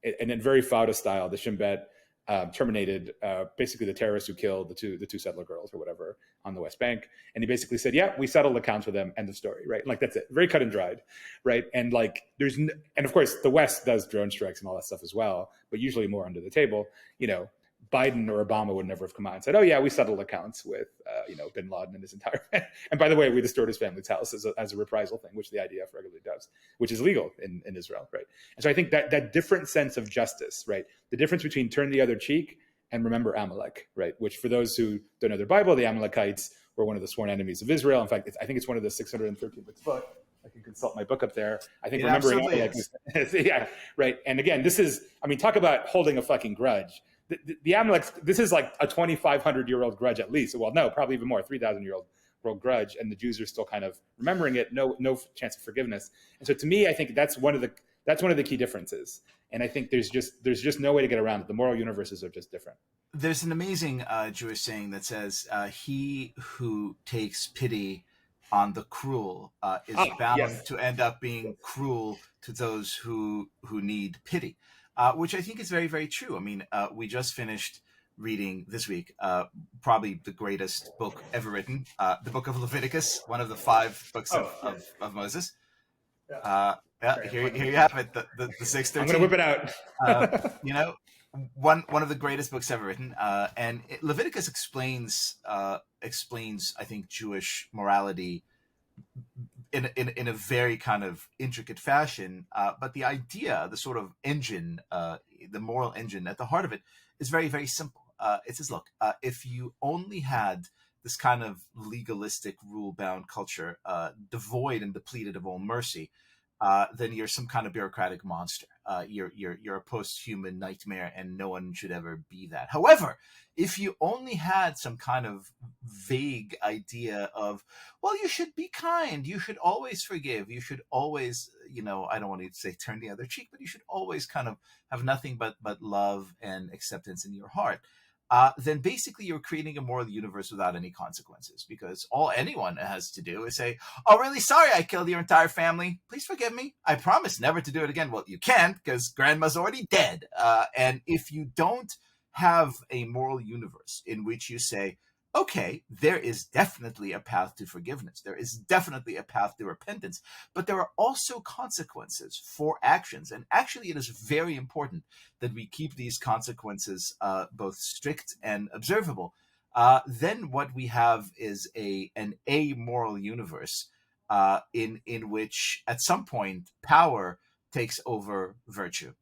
in very Fauda style, the Shin Bet terminated basically the terrorists who killed the two settler girls or whatever on the West Bank, and he basically said, "Yeah, we settled accounts with them." End of story, right? That's it, very cut and dried, right? And and of course the West does drone strikes and all that stuff as well, but usually more under the table. Biden or Obama would never have come out and said, "Oh yeah, we settled accounts with Bin Laden and his entire." And by the way, we destroyed his family's house as a reprisal thing, which the IDF regularly does, which is legal in Israel, right? And so I think that different sense of justice, right? The difference between turn the other cheek and remember Amalek, right? Which for those who don't know their Bible, the Amalekites were one of the sworn enemies of Israel. In fact, I think it's one of the 613th book. I can consult my book up there. I think remembering Amalek, yeah, right. And again, this is, talk about holding a fucking grudge. The Amaleks, this is a 2,500-year-old grudge at least. Well, no, probably even more, 3,000-year-old grudge, and the Jews are still kind of remembering it. No chance of forgiveness. And so, to me, I think that's one of the key differences. And I think there's just no way to get around it. The moral universes are just different. There's an amazing Jewish saying that says, "He who takes pity on the cruel is bound to end up being cruel to those who need pity." Which I think is very, very true. We just finished reading this week, probably the greatest book ever written, the book of Leviticus, one of the 5 books of Moses. Here you have it, the 613. I'm going to whip it out. One of the greatest books ever written, and Leviticus explains, I think, Jewish morality in a very kind of intricate fashion. But the idea, the sort of engine, the moral engine at the heart of it, is very, very simple. It says, look, if you only had this kind of legalistic, rule-bound culture, devoid and depleted of all mercy, then you're some kind of bureaucratic monster. You're a post-human nightmare, and no one should ever be that. However, if you only had some kind of vague idea of, well, you should be kind, you should always forgive, you should always, I don't want to say turn the other cheek, but you should always kind of have nothing but love and acceptance in your heart. Then basically you're creating a moral universe without any consequences, because all anyone has to do is say, oh, really sorry I killed your entire family. Please forgive me. I promise never to do it again. Well, you can't, because grandma's already dead. And if you don't have a moral universe in which you say, okay, there is definitely a path to forgiveness, there is definitely a path to repentance, but there are also consequences for actions. And actually, it is very important that we keep these consequences both strict and observable. Then what we have is an amoral universe in which at some point power takes over virtue.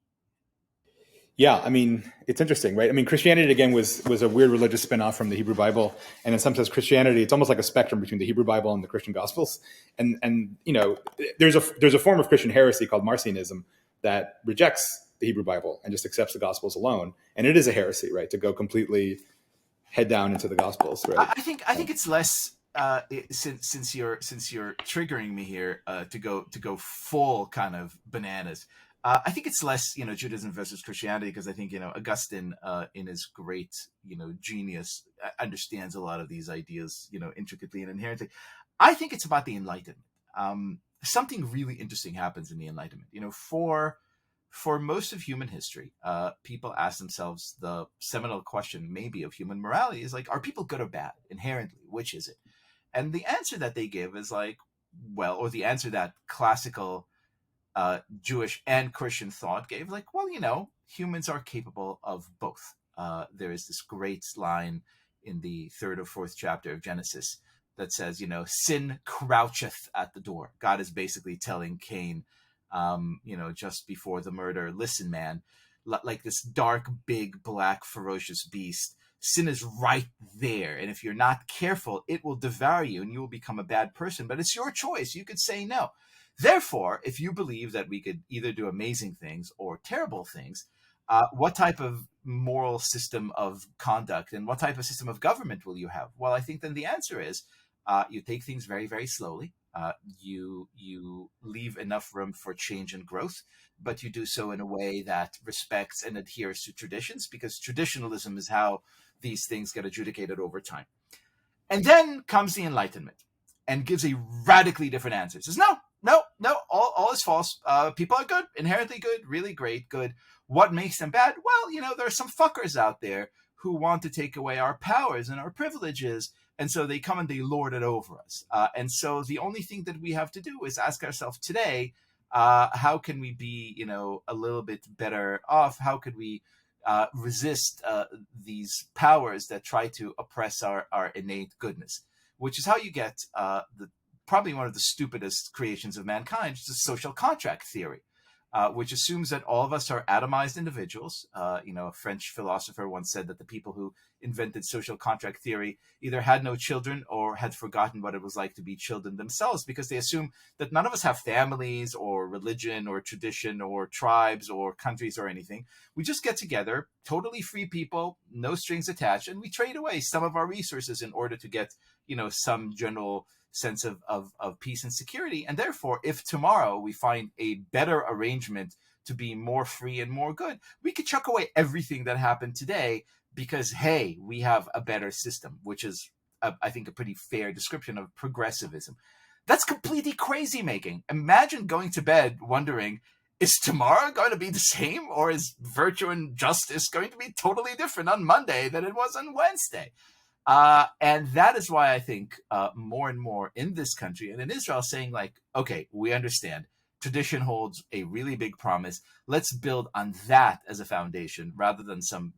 Yeah, I mean, it's interesting, right? I mean, Christianity, again, was a weird religious spin-off from the Hebrew Bible. And in some sense, Christianity, it's almost like a spectrum between the Hebrew Bible and the Christian Gospels. And there's a form of Christian heresy called Marcionism that rejects the Hebrew Bible and just accepts the Gospels alone. And it is a heresy, right, to go completely head down into the Gospels, right? I think it's less since you're triggering me here to go full kind of bananas. I think it's less, Judaism versus Christianity, because I think, Augustine, in his great, genius, understands a lot of these ideas, intricately and inherently. I think it's about the Enlightenment. Something really interesting happens in the Enlightenment. For most of human history, people ask themselves the seminal question, maybe, of human morality is like, are people good or bad inherently? Which is it? And the answer that they give is like, well, or the answer that classical Jewish and Christian thought gave, like, well, humans are capable of both. There is this great line in the 3rd or 4th chapter of Genesis that says, sin croucheth at the door. God is basically telling Cain, just before the murder, listen, man, like this dark, big, black, ferocious beast, sin is right there. And if you're not careful, it will devour you and you will become a bad person. But it's your choice. You could say no. Therefore, if you believe that we could either do amazing things or terrible things, what type of moral system of conduct and what type of system of government will you have? Well, I think then the answer is you take things very, very slowly. You leave enough room for change and growth, but you do so in a way that respects and adheres to traditions, because traditionalism is how these things get adjudicated over time. And then comes the Enlightenment and gives a radically different answer. It says, no, all is false. People are good, inherently good, really great, good. What makes them bad? Well, there are some fuckers out there who want to take away our powers and our privileges, and so they come and they lord it over us. And so the only thing that we have to do is ask ourselves today, how can we be, a little bit better off? How could we resist these powers that try to oppress our innate goodness? Which is how you get probably one of the stupidest creations of mankind, which is social contract theory, which assumes that all of us are atomized individuals. A French philosopher once said that the people who invented social contract theory either had no children or had forgotten what it was like to be children themselves, because they assume that none of us have families or religion or tradition or tribes or countries or anything. We just get together, totally free people, no strings attached, and we trade away some of our resources in order to get, some general sense of peace and security. And therefore, if tomorrow we find a better arrangement to be more free and more good, we could chuck away everything that happened today because, hey, we have a better system, which is, I think, a pretty fair description of progressivism. That's completely crazy making. Imagine going to bed wondering, is tomorrow going to be the same, or is virtue and justice going to be totally different on Monday than it was on Wednesday? And that is why I think more and more in this country and in Israel saying like, okay, we understand tradition holds a really big promise. Let's build on that as a foundation rather than some,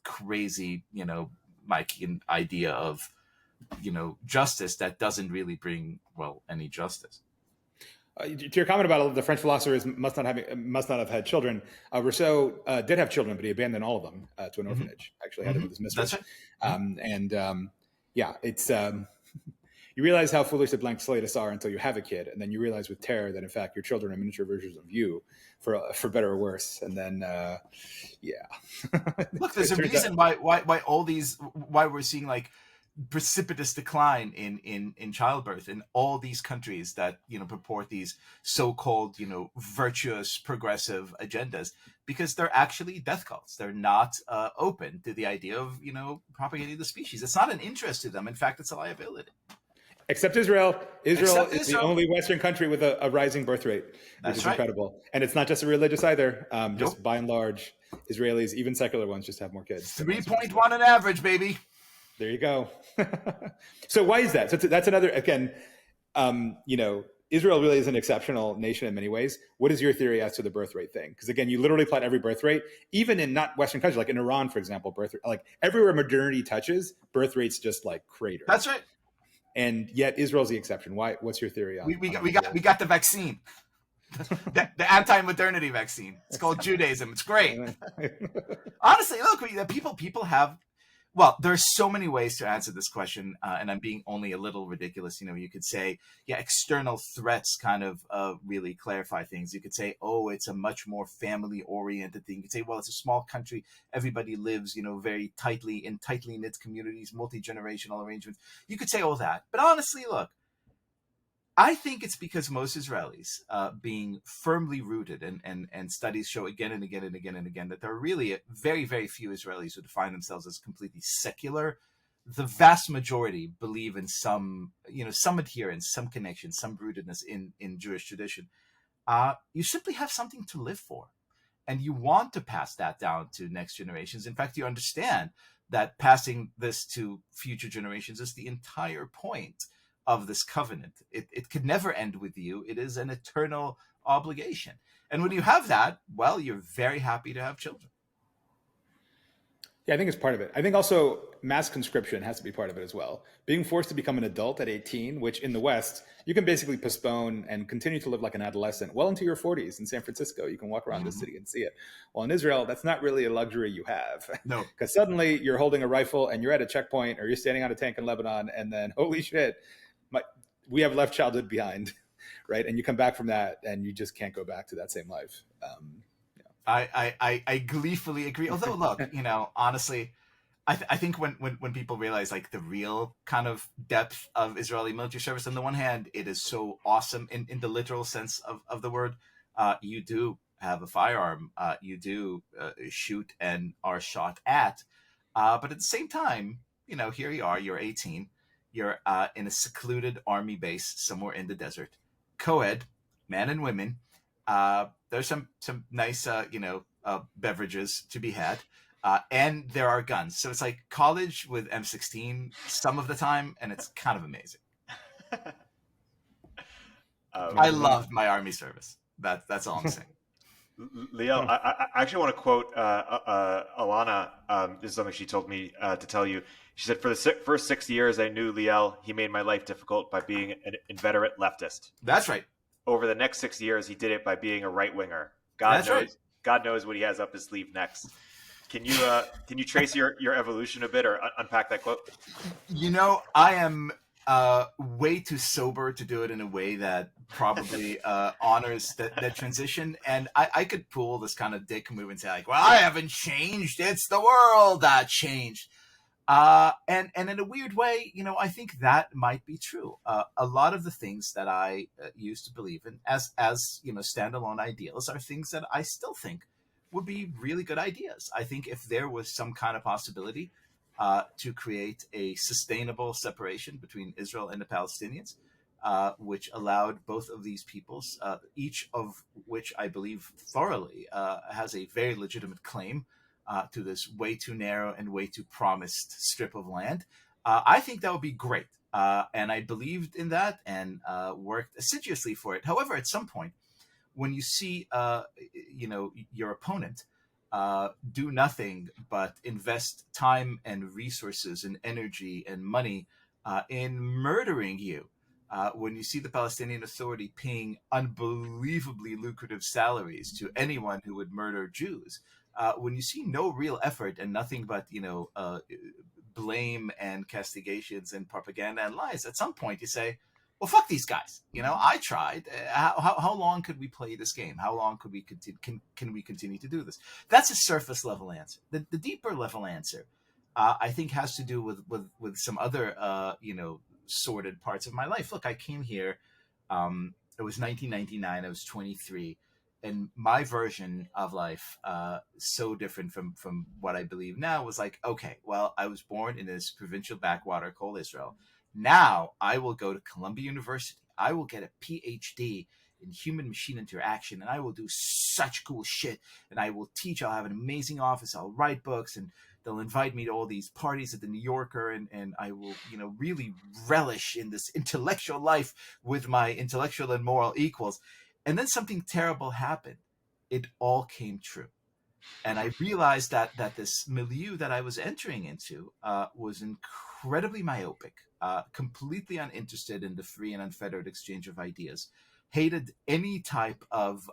crazy, Mikean idea of, justice that doesn't really bring, any justice. To your comment about the French philosophers must not have had children, Rousseau did have children, but he abandoned all of them to an orphanage. Actually, had them with his mistress. That's right. It's you realize how foolish the blank slates are until you have a kid, and then you realize with terror that in fact your children are miniature versions of you, for better or worse. And then, look, there's a reason why we're seeing like precipitous decline in childbirth in all these countries that purport these so-called virtuous progressive agendas, because they're actually death cults. They're not open to the idea of propagating the species. It's not an interest to them. In fact, it's a liability. Except Israel. Israel is the only Western country with a rising birth rate, which is incredible. And it's not just a religious either. Just by and large, Israelis, even secular ones, just have more kids. 3.1 on average, baby. There you go. So why is that? So that's another, again, Israel really is an exceptional nation in many ways. What is your theory as to the birth rate thing? Because again, you literally plot every birth rate, even in not Western countries, like in Iran, for example, birth rate, like everywhere modernity touches, birth rates just like crater. That's right. And yet Israel's the exception. Why? What's your theory on? We got the vaccine, the anti-modernity vaccine. It's called Judaism. It's great. Honestly, look, people have. Well, there's so many ways to answer this question, and I'm being only a little ridiculous. You could say, external threats kind of really clarify things. You could say, it's a much more family-oriented thing. You could say, well, it's a small country. Everybody lives, very tightly in tightly knit communities, multi-generational arrangements. You could say all that. But honestly, look, I think it's because most Israelis, being firmly rooted, and studies show again and again and again and again that there are really very, very few Israelis who define themselves as completely secular. The vast majority believe in some adherence, some connection, some rootedness in Jewish tradition. You simply have something to live for, and you want to pass that down to next generations. In fact, you understand that passing this to future generations is the entire point of this covenant. It could never end with you. It is an eternal obligation. And when you have that, well, you're very happy to have children. Yeah, I think it's part of it. I think also mass conscription has to be part of it as well. Being forced to become an adult at 18, which in the West, you can basically postpone and continue to live like an adolescent well into your 40s in San Francisco. You can walk around the city and see it. Well, in Israel, that's not really a luxury you have. No. Because suddenly you're holding a rifle and you're at a checkpoint, or you're standing on a tank in Lebanon, and then, holy shit, we have left childhood behind, right? And you come back from that and you just can't go back to that same life. I gleefully agree. Although, look, honestly, I think when people realize like the real kind of depth of Israeli military service, on the one hand, it is so awesome in the literal sense of the word. You do have a firearm. You do shoot and are shot at. But at the same time, here you are, you're 18. You're in a secluded army base somewhere in the desert, co-ed, men and women. There's some nice, beverages to be had, and there are guns. So it's like college with M16 some of the time, and it's kind of amazing. I loved my army service. That's all I'm saying. Liel, I actually want to quote Alana. This is something she told me to tell you. She said, for the first 6 years I knew Liel, he made my life difficult by being an inveterate leftist. That's right. Over the next 6 years, he did it by being a right-winger. God knows what he has up his sleeve next. Can you trace your evolution a bit, or unpack that quote? I am way too sober to do it in a way that probably honors that transition. And I could pull this kind of dick move and say like, well, I haven't changed. It's the world that changed. And in a weird way, I think that might be true. A lot of the things that I used to believe in as standalone ideals are things that I still think would be really good ideas. I think if there was some kind of possibility to create a sustainable separation between Israel and the Palestinians, which allowed both of these peoples, each of which I believe thoroughly has a very legitimate claim to this way too narrow and way too promised strip of land. I think that would be great. And I believed in that and worked assiduously for it. However, at some point, when you see, your opponent do nothing but invest time and resources and energy and money in murdering you, when you see the Palestinian Authority paying unbelievably lucrative salaries to anyone who would murder Jews, when you see no real effort and nothing but, blame and castigations and propaganda and lies, at some point you say, well, fuck these guys. I tried. How long could we play this game? How long could we continue? Can we continue to do this? That's a surface level answer. The deeper level answer, I think, has to do with some other, sordid parts of my life. Look, I came here. It was 1999. I was 23. And my version of life, so different from what I believe now, was like, okay, well, I was born in this provincial backwater called Israel. Now I will go to Columbia University. I will get a PhD in human-machine interaction, and I will do such cool shit. And I will teach. I'll have an amazing office. I'll write books, and they'll invite me to all these parties at the New Yorker, and I will, really relish in this intellectual life with my intellectual and moral equals. And then something terrible happened. It all came true. And I realized that this milieu that I was entering into was incredibly myopic, completely uninterested in the free and unfettered exchange of ideas, hated any type of,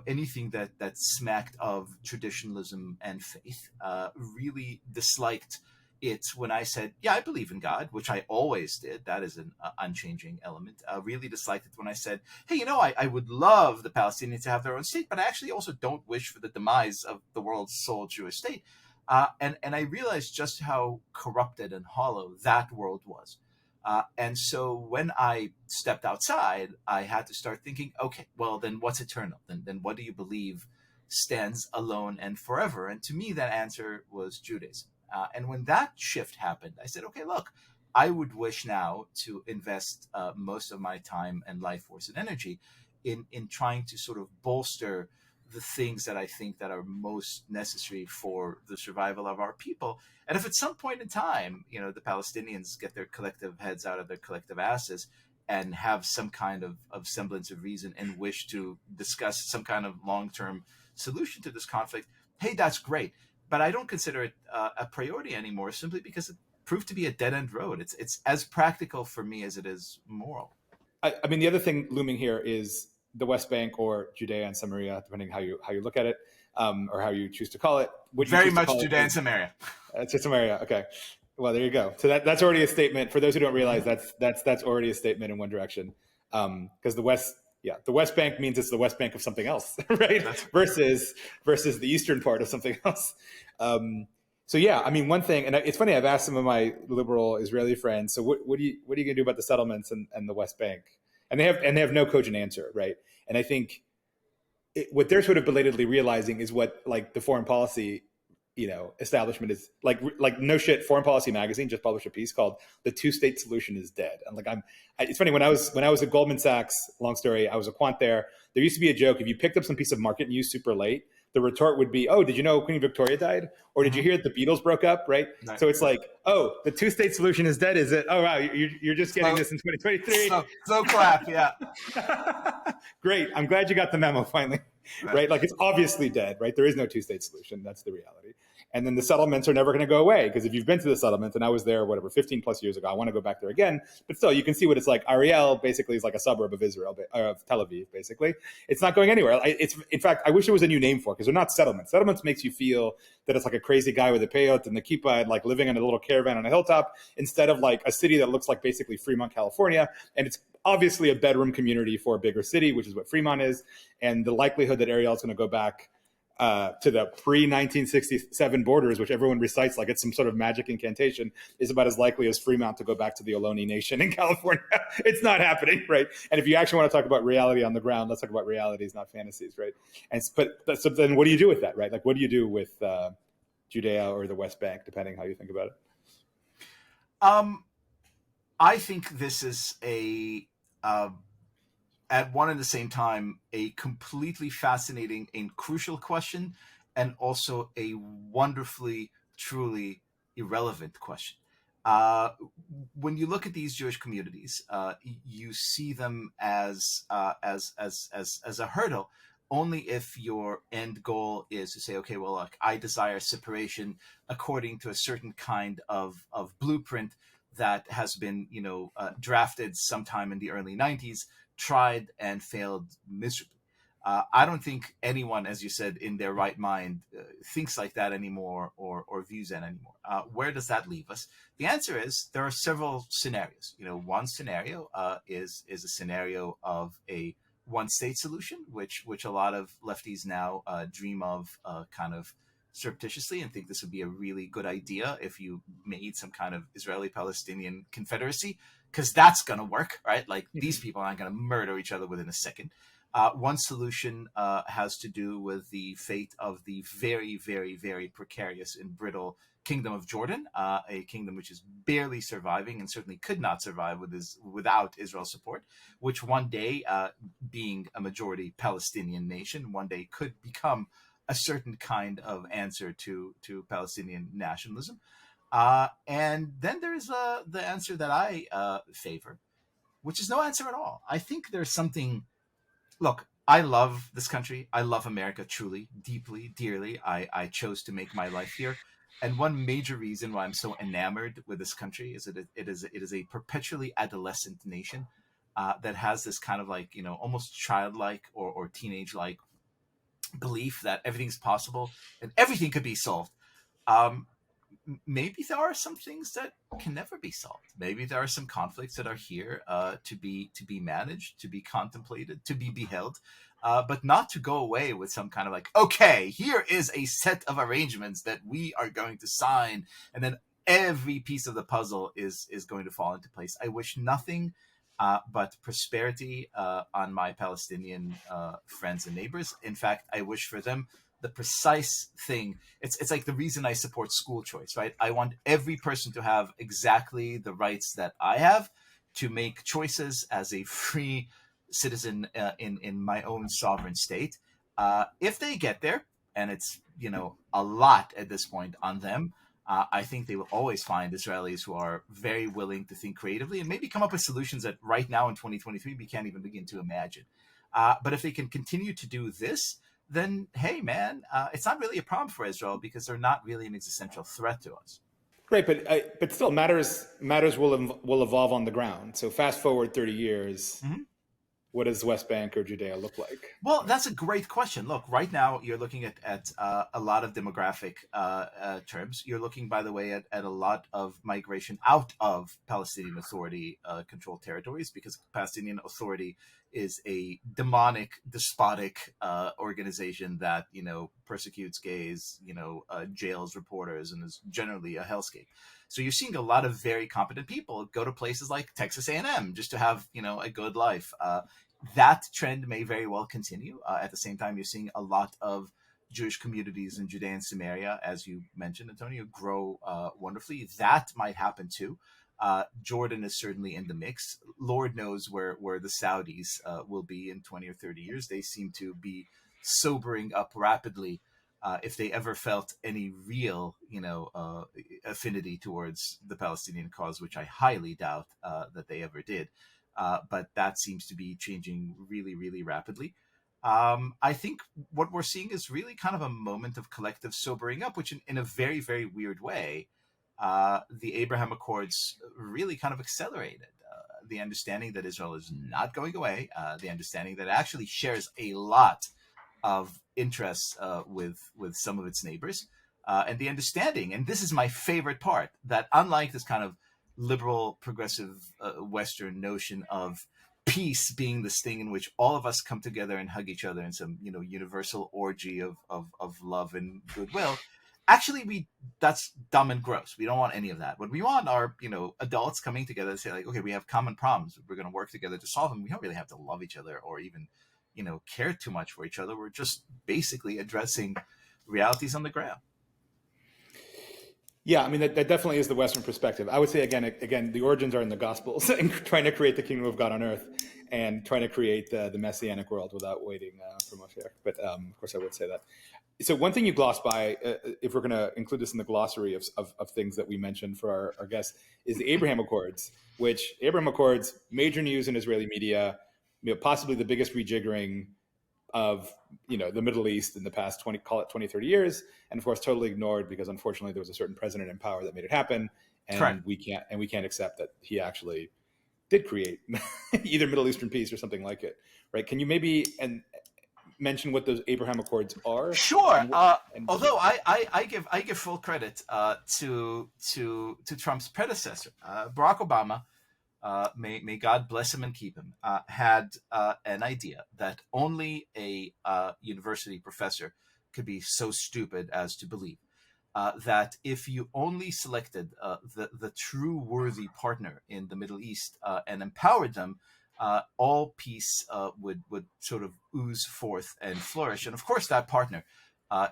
anything that smacked of traditionalism and faith, really disliked it when I said, yeah, I believe in God, which I always did. That is an unchanging element. Really disliked it when I said, hey, I would love the Palestinians to have their own state, but I actually also don't wish for the demise of the world's sole Jewish state. And I realized just how corrupted and hollow that world was. And so when I stepped outside, I had to start thinking, okay, well, then what's eternal? Then what do you believe stands alone and forever? And to me, that answer was Judaism. And when that shift happened, I said, okay, look, I would wish now to invest most of my time and life force and energy in trying to sort of bolster the things that I think that are most necessary for the survival of our people. And if at some point in time, the Palestinians get their collective heads out of their collective asses and have some kind of semblance of reason and wish to discuss some kind of long-term solution to this conflict, hey, that's great. But I don't consider it a priority anymore, simply because it proved to be a dead-end road. It's as practical for me as it is moral. I mean, the other thing looming here is the West Bank, or Judea and Samaria, depending how you look at it, or how you choose to call it. Very much Judea and Samaria. It's Samaria. Okay. Well, there you go. So that's already a statement. For those who don't realize, that's already a statement in one direction, because the West Bank means it's the West Bank of something else, right? Versus the eastern part of something else. So yeah, I mean, one thing, and it's funny, I've asked some of my liberal Israeli friends, so what are you going to do about the settlements and the West Bank? And they have no cogent answer, right? And I think what they're sort of belatedly realizing is what, like, the foreign policy, establishment is like no shit. Foreign Policy magazine just published a piece called "The Two-State Solution is Dead." And it's funny, when I was at Goldman Sachs, long story, I was a quant there. There used to be a joke: if you picked up some piece of market news super late, the retort would be, "Oh, did you know Queen Victoria died? Or did you hear that the Beatles broke up?" Right? Nice. So it's like, "Oh, the two-state solution is dead, is it? Oh, wow, you're just getting this in 2023." So clap, yeah. Great. I'm glad you got the memo finally. Right? Like, it's obviously dead, right? There is no two-state solution. That's the reality. And then the settlements are never going to go away, because if you've been to the settlements, and I was there, 15 plus years ago, I want to go back there again. But still, you can see what it's like. Ariel basically is like a suburb of Israel, of Tel Aviv, basically. It's not going anywhere. In fact, I wish there was a new name for it, because they're not settlements. Settlements makes you feel that it's like a crazy guy with a peyot and the kippah, and like living in a little caravan on a hilltop, instead of like a city that looks like basically Fremont, California. And it's obviously a bedroom community for a bigger city, which is what Fremont is. And the likelihood that Ariel is going to go back to the pre-1967 borders, which everyone recites like it's some sort of magic incantation, is about as likely as Fremont to go back to the Ohlone Nation in California. It's not happening, right? And if you actually want to talk about reality on the ground, let's talk about realities, not fantasies, right? And so then what do you do with that, right? Like, what do you do with Judea or the West Bank, depending how you think about it? I think this is at one and the same time, a completely fascinating and crucial question, and also a wonderfully, truly irrelevant question. When you look at these Jewish communities, you see them as a hurdle only if your end goal is to say, okay, well, look, I desire separation according to a certain kind of blueprint that has been, drafted sometime in the early 90s, tried and failed miserably. I don't think anyone, as you said, in their right mind thinks like that anymore or views that anymore. Where does that leave us? The answer is there are several scenarios. One scenario is a scenario of a one-state solution, which a lot of lefties now dream of kind of surreptitiously and think this would be a really good idea if you made some kind of Israeli-Palestinian confederacy, because that's going to work, right? Like these people aren't going to murder each other within a second. One solution has to do with the fate of the very, very, very precarious and brittle Kingdom of Jordan, a kingdom which is barely surviving and certainly could not survive without Israel's support, which one day, being a majority Palestinian nation, one day could become a certain kind of answer to Palestinian nationalism. And then there's the answer that I favor, which is no answer at all. I think there's something... Look, I love this country. I love America truly, deeply, dearly. I chose to make my life here. And one major reason why I'm so enamored with this country is that it is a perpetually adolescent nation that has this kind of like, almost childlike or teenage-like belief that everything's possible and everything could be solved. Maybe there are some things that can never be solved. Maybe there are some conflicts that are here to be managed, to be contemplated, to be beheld, but not to go away with some kind of like, okay, here is a set of arrangements that we are going to sign, and then every piece of the puzzle is going to fall into place. I wish nothing but prosperity on my Palestinian friends and neighbors. In fact, I wish for them the precise thing. It's like the reason I support school choice, right? I want every person to have exactly the rights that I have to make choices as a free citizen in my own sovereign state. If they get there, and it's a lot at this point on them, I think they will always find Israelis who are very willing to think creatively and maybe come up with solutions that right now in 2023 we can't even begin to imagine. But if they can continue to do this, then hey, man, it's not really a problem for Israel because they're not really an existential threat to us. Right, but still, matters will evolve on the ground. So fast forward 30 years, what does West Bank or Judea look like? Well, that's a great question. Look, right now you're looking at a lot of demographic terms. You're looking, by the way, at a lot of migration out of Palestinian Authority controlled territories, because Palestinian Authority is a demonic, despotic organization that persecutes gays, jails reporters, and is generally a hellscape. So you're seeing a lot of very competent people go to places like Texas A&M just to have a good life. That trend may very well continue. At the same time, you're seeing a lot of Jewish communities in Judea and Samaria, as you mentioned, Antonio, grow wonderfully. That might happen too. Jordan is certainly in the mix. Lord knows where the Saudis will be in 20 or 30 years. They seem to be sobering up rapidly. If they ever felt any real, affinity towards the Palestinian cause, which I highly doubt that they ever did. But that seems to be changing really, really rapidly. I think what we're seeing is really kind of a moment of collective sobering up, which in a very, very weird way, the Abraham Accords really kind of accelerated. The understanding that Israel is not going away, the understanding that it actually shares a lot of interests with some of its neighbors, and the understanding, and this is my favorite part, that unlike this kind of liberal, progressive Western notion of peace being this thing in which all of us come together and hug each other in some universal orgy of love and goodwill, actually that's dumb and gross. We don't want any of that. What we want are adults coming together and say, like, okay, we have common problems, we're going to work together to solve them. We don't really have to love each other or even care too much for each other. We're just basically addressing realities on the ground. Yeah, I mean, that definitely is the Western perspective. I would say, again, the origins are in the Gospels, and trying to create the kingdom of God on earth and trying to create the messianic world without waiting for Moshiach. But of course, I would say that. So one thing you glossed by, if we're going to include this in the glossary of things that we mentioned for our guests, is the Abraham Accords, which Abraham Accords, major news in Israeli media, possibly the biggest rejiggering of the Middle East in the past 20 30 years, and of course totally ignored because unfortunately there was a certain president in power that made it happen, and Correct. we can't accept that he actually did create either Middle Eastern peace or something like it, right? Can you maybe mention what those Abraham Accords are? Sure. Although I give full credit to Trump's predecessor, Barack Obama. May God bless him and keep him, had an idea that only a university professor could be so stupid as to believe that if you only selected the true worthy partner in the Middle East and empowered them, all peace would sort of ooze forth and flourish. And of course, that partner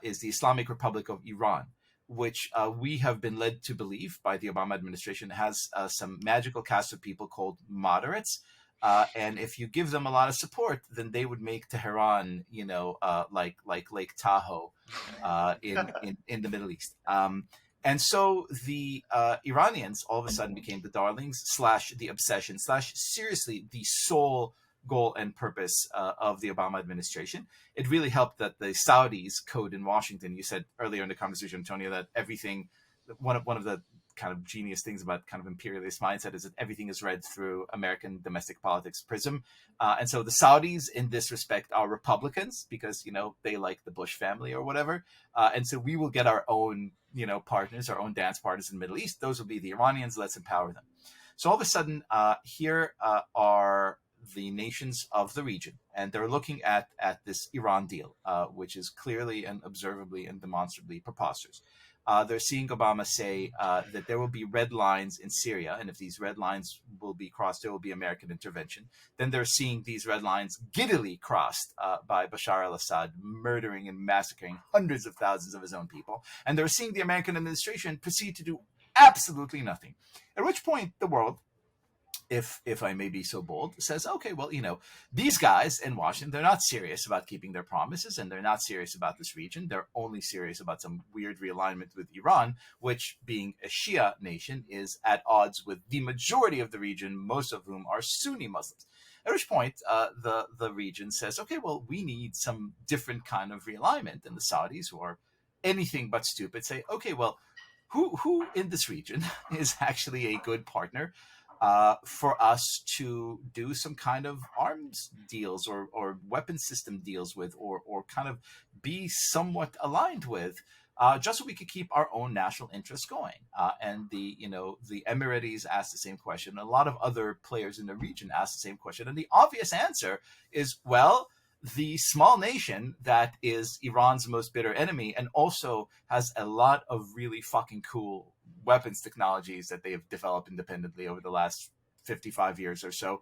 is the Islamic Republic of Iran, which we have been led to believe by the Obama administration has some magical cast of people called moderates. And if you give them a lot of support, then they would make Tehran, like Lake Tahoe in the Middle East. And so the Iranians all of a sudden became the darlings / the obsession / seriously the sole goal and purpose of the Obama administration. It really helped that the Saudis code in Washington. You said earlier in the conversation, Antonio, that everything, one of the kind of genius things about kind of imperialist mindset is that everything is read through American domestic politics prism. And so the Saudis in this respect are Republicans because, they like the Bush family or whatever. And so we will get our own, partners, our own dance partners in the Middle East. Those will be the Iranians. Let's empower them. So all of a sudden here are the nations of the region, and they're looking at this Iran deal, which is clearly and observably and demonstrably preposterous. They're seeing Obama say that there will be red lines in Syria, and if these red lines will be crossed, there will be American intervention. Then they're seeing these red lines giddily crossed by Bashar al-Assad, murdering and massacring hundreds of thousands of his own people. And they're seeing the American administration proceed to do absolutely nothing. At which point the world, if I may be so bold, says, okay, well, these guys in Washington, they're not serious about keeping their promises, and they're not serious about this region. They're only serious about some weird realignment with Iran, which, being a Shia nation, is at odds with the majority of the region, most of whom are Sunni Muslims. At which point, the region says, okay, well, we need some different kind of realignment. And the Saudis, who are anything but stupid, say, okay, well, who in this region is actually a good partner for us to do some kind of arms deals or weapon system deals with, or kind of be somewhat aligned with, just so we could keep our own national interests going. And the Emiratis asked the same question. A lot of other players in the region asked the same question. And the obvious answer is, well, the small nation that is Iran's most bitter enemy and also has a lot of really fucking cool weapons technologies that they have developed independently over the last 55 years or so.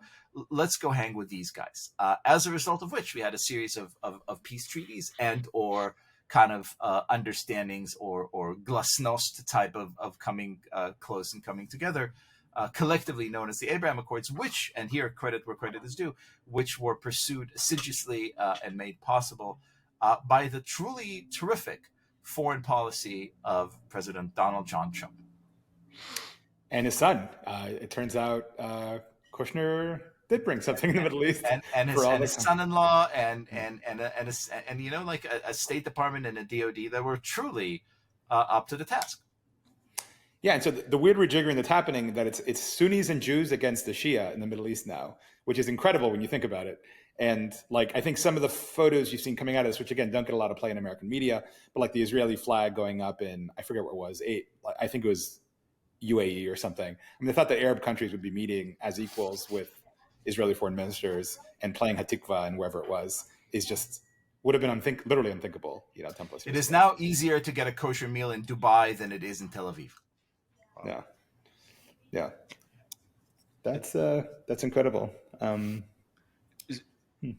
Let's go hang with these guys. As a result of which we had a series of peace treaties and or kind of understandings or glasnost type of coming close and coming together, collectively known as the Abraham Accords, which, and here credit where credit is due, which were pursued assiduously and made possible by the truly terrific foreign policy of President Donald John Trump. And his son. It turns out Kushner did bring something in the Middle East, and his son-in-law, and like a State Department and a DoD that were truly up to the task. Yeah, and so the weird rejiggering that's happening, that it's Sunnis and Jews against the Shia in the Middle East now, which is incredible when you think about it. And like, I think some of the photos you've seen coming out of this, which again don't get a lot of play in American media, but like the Israeli flag going up in, I forget what it was, I think it was UAE or something. I mean, they thought that Arab countries would be meeting as equals with Israeli foreign ministers and playing Hatikva and wherever it was, is just would have been literally unthinkable, 10 plus years It is ago. now easier to get a kosher meal in Dubai than it is in Tel Aviv. Wow. Yeah. That's incredible.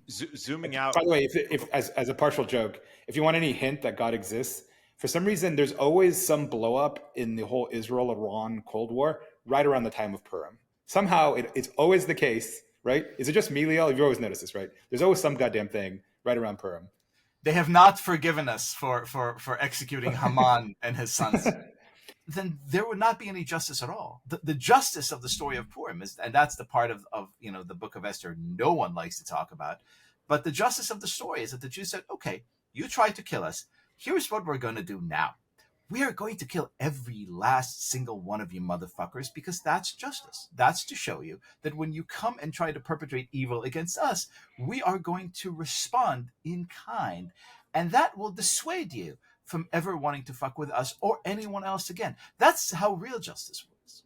Zooming out. By the way, if as a partial joke, if you want any hint that God exists, For some reason, there's always some blow up in the whole Israel-Iran Cold War right around the time of Purim. Somehow, it's always the case, right? Is it just me, Liel? You've always noticed this, right? There's always some goddamn thing right around Purim. They have not forgiven us for executing Haman and his sons. Then there would not be any justice at all. The justice of the story of Purim is, and that's the part of the book of Esther no one likes to talk about, but the justice of the story is that the Jews said, okay, you tried to kill us. Here's what we're going to do now. We are going to kill every last single one of you motherfuckers, because that's justice. That's to show you that when you come and try to perpetrate evil against us, we are going to respond in kind. And that will dissuade you from ever wanting to fuck with us or anyone else again. That's how real justice works.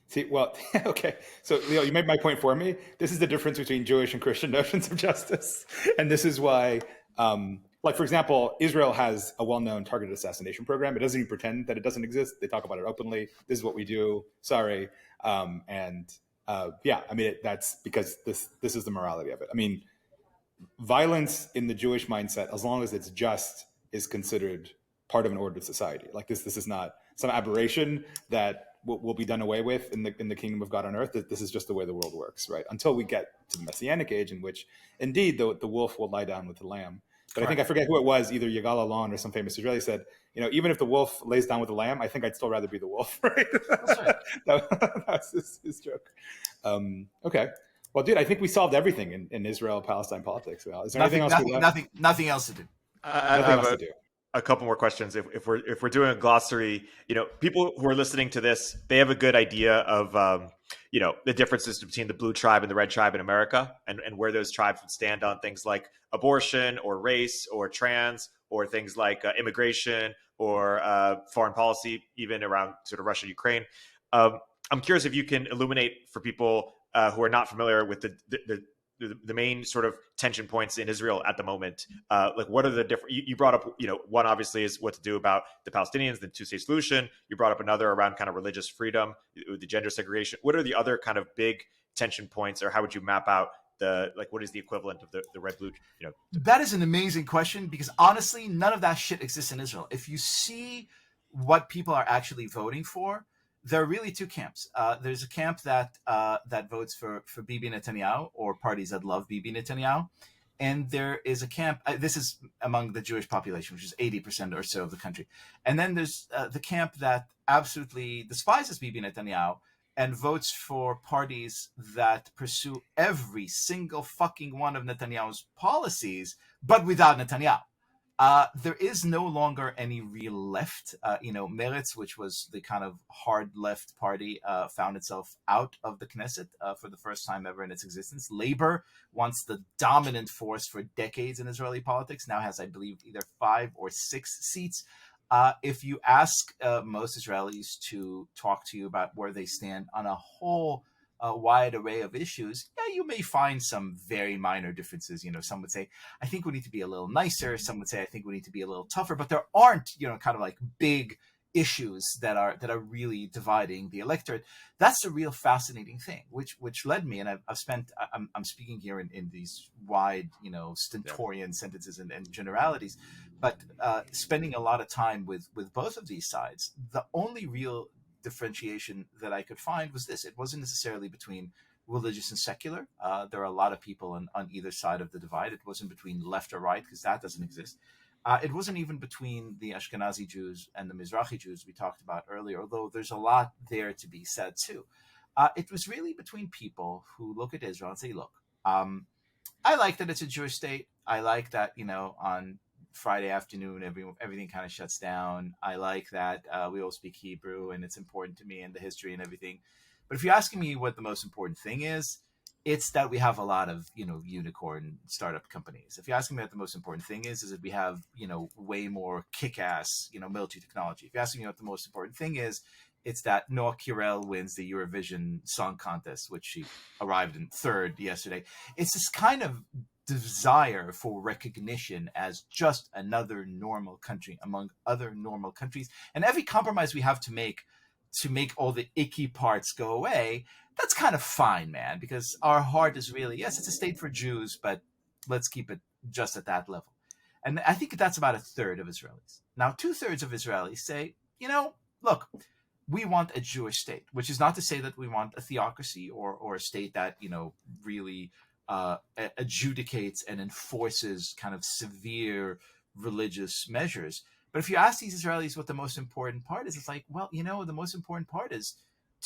See, well, okay. So, Liel, you made my point for me. This is the difference between Jewish and Christian notions of justice. And this is why, like, for example, Israel has a well-known targeted assassination program. It doesn't even pretend that it doesn't exist. They talk about it openly. This is what we do. Sorry. Yeah, I mean, that's because this is the morality of it. I mean, violence in the Jewish mindset, as long as it's just, is considered part of an ordered society. Like this is not some aberration that will be done away with in the kingdom of God on earth. This is just the way the world works, right? Until we get to the Messianic age, in which indeed the wolf will lie down with the lamb. But I think, I forget who it was, either Yigal Allon or some famous Israeli said, even if the wolf lays down with the lamb, I think I'd still rather be the wolf, right? That's right. That's his joke. Okay. Well, dude, I think we solved everything in Israel-Palestine politics. Is there anything else? Nothing else to do. I have a couple more questions. If we're doing a glossary, people who are listening to this, they have a good idea of the differences between the blue tribe and the red tribe in America, and where those tribes would stand on things like abortion or race or trans or things like immigration or foreign policy, even around sort of Russia, Ukraine. I'm curious if you can illuminate for people who are not familiar with the main sort of tension points in Israel at the moment. Like, what are the different? You brought up, one obviously is what to do about the Palestinians, the two-state solution. You brought up another around kind of religious freedom, the gender segregation. What are the other kind of big tension points, or how would you map out what is the equivalent of the red-blue? That is an amazing question, because honestly, none of that shit exists in Israel. If you see what people are actually voting for, there are really two camps. There's a camp that votes for Bibi Netanyahu, or parties that love Bibi Netanyahu. And there is a camp, this is among the Jewish population, which is 80% or so of the country. And then there's the camp that absolutely despises Bibi Netanyahu and votes for parties that pursue every single fucking one of Netanyahu's policies, but without Netanyahu. There is no longer any real left. Meretz, which was the kind of hard left party, found itself out of the Knesset for the first time ever in its existence. Labor, once the dominant force for decades in Israeli politics, now has, I believe, either 5 or 6 seats. If you ask most Israelis to talk to you about where they stand on a whole wide array of issues, you may find some very minor differences. Some would say, I think we need to be a little nicer. Some would say, I think we need to be a little tougher. But there aren't, kind of like big issues that are really dividing the electorate. That's a real fascinating thing, which led me, and I'm speaking here in these wide, stentorian sentences and generalities, but spending a lot of time with both of these sides. The only real differentiation that I could find was this: it wasn't necessarily between religious and secular. There are a lot of people on either side of the divide. It wasn't between left or right, because that doesn't exist. It wasn't even between the Ashkenazi Jews and the Mizrahi Jews we talked about earlier, although there's a lot there to be said too. It was really between people who look at Israel and say, look, I like that it's a Jewish state. I like that, on Friday afternoon, everything kind of shuts down. I like that we all speak Hebrew, and it's important to me, and the history and everything. But if you're asking me what the most important thing is, it's that we have a lot of, unicorn startup companies. If you're asking me what the most important thing is that we have, way more kick-ass, military technology. If you're asking me what the most important thing is, it's that Noah Kirel wins the Eurovision Song Contest, which she arrived in 3rd yesterday. It's this kind of desire for recognition as just another normal country among other normal countries. And every compromise we have to make all the icky parts go away, that's kind of fine, man, because our heart is really, yes, it's a state for Jews, but let's keep it just at that level. And I think that's about a third of Israelis. Now, 2/3 of Israelis say, look, we want a Jewish state, which is not to say that we want a theocracy or a state that, really adjudicates and enforces kind of severe religious measures. But if you ask these Israelis what the most important part is, it's like, well, the most important part is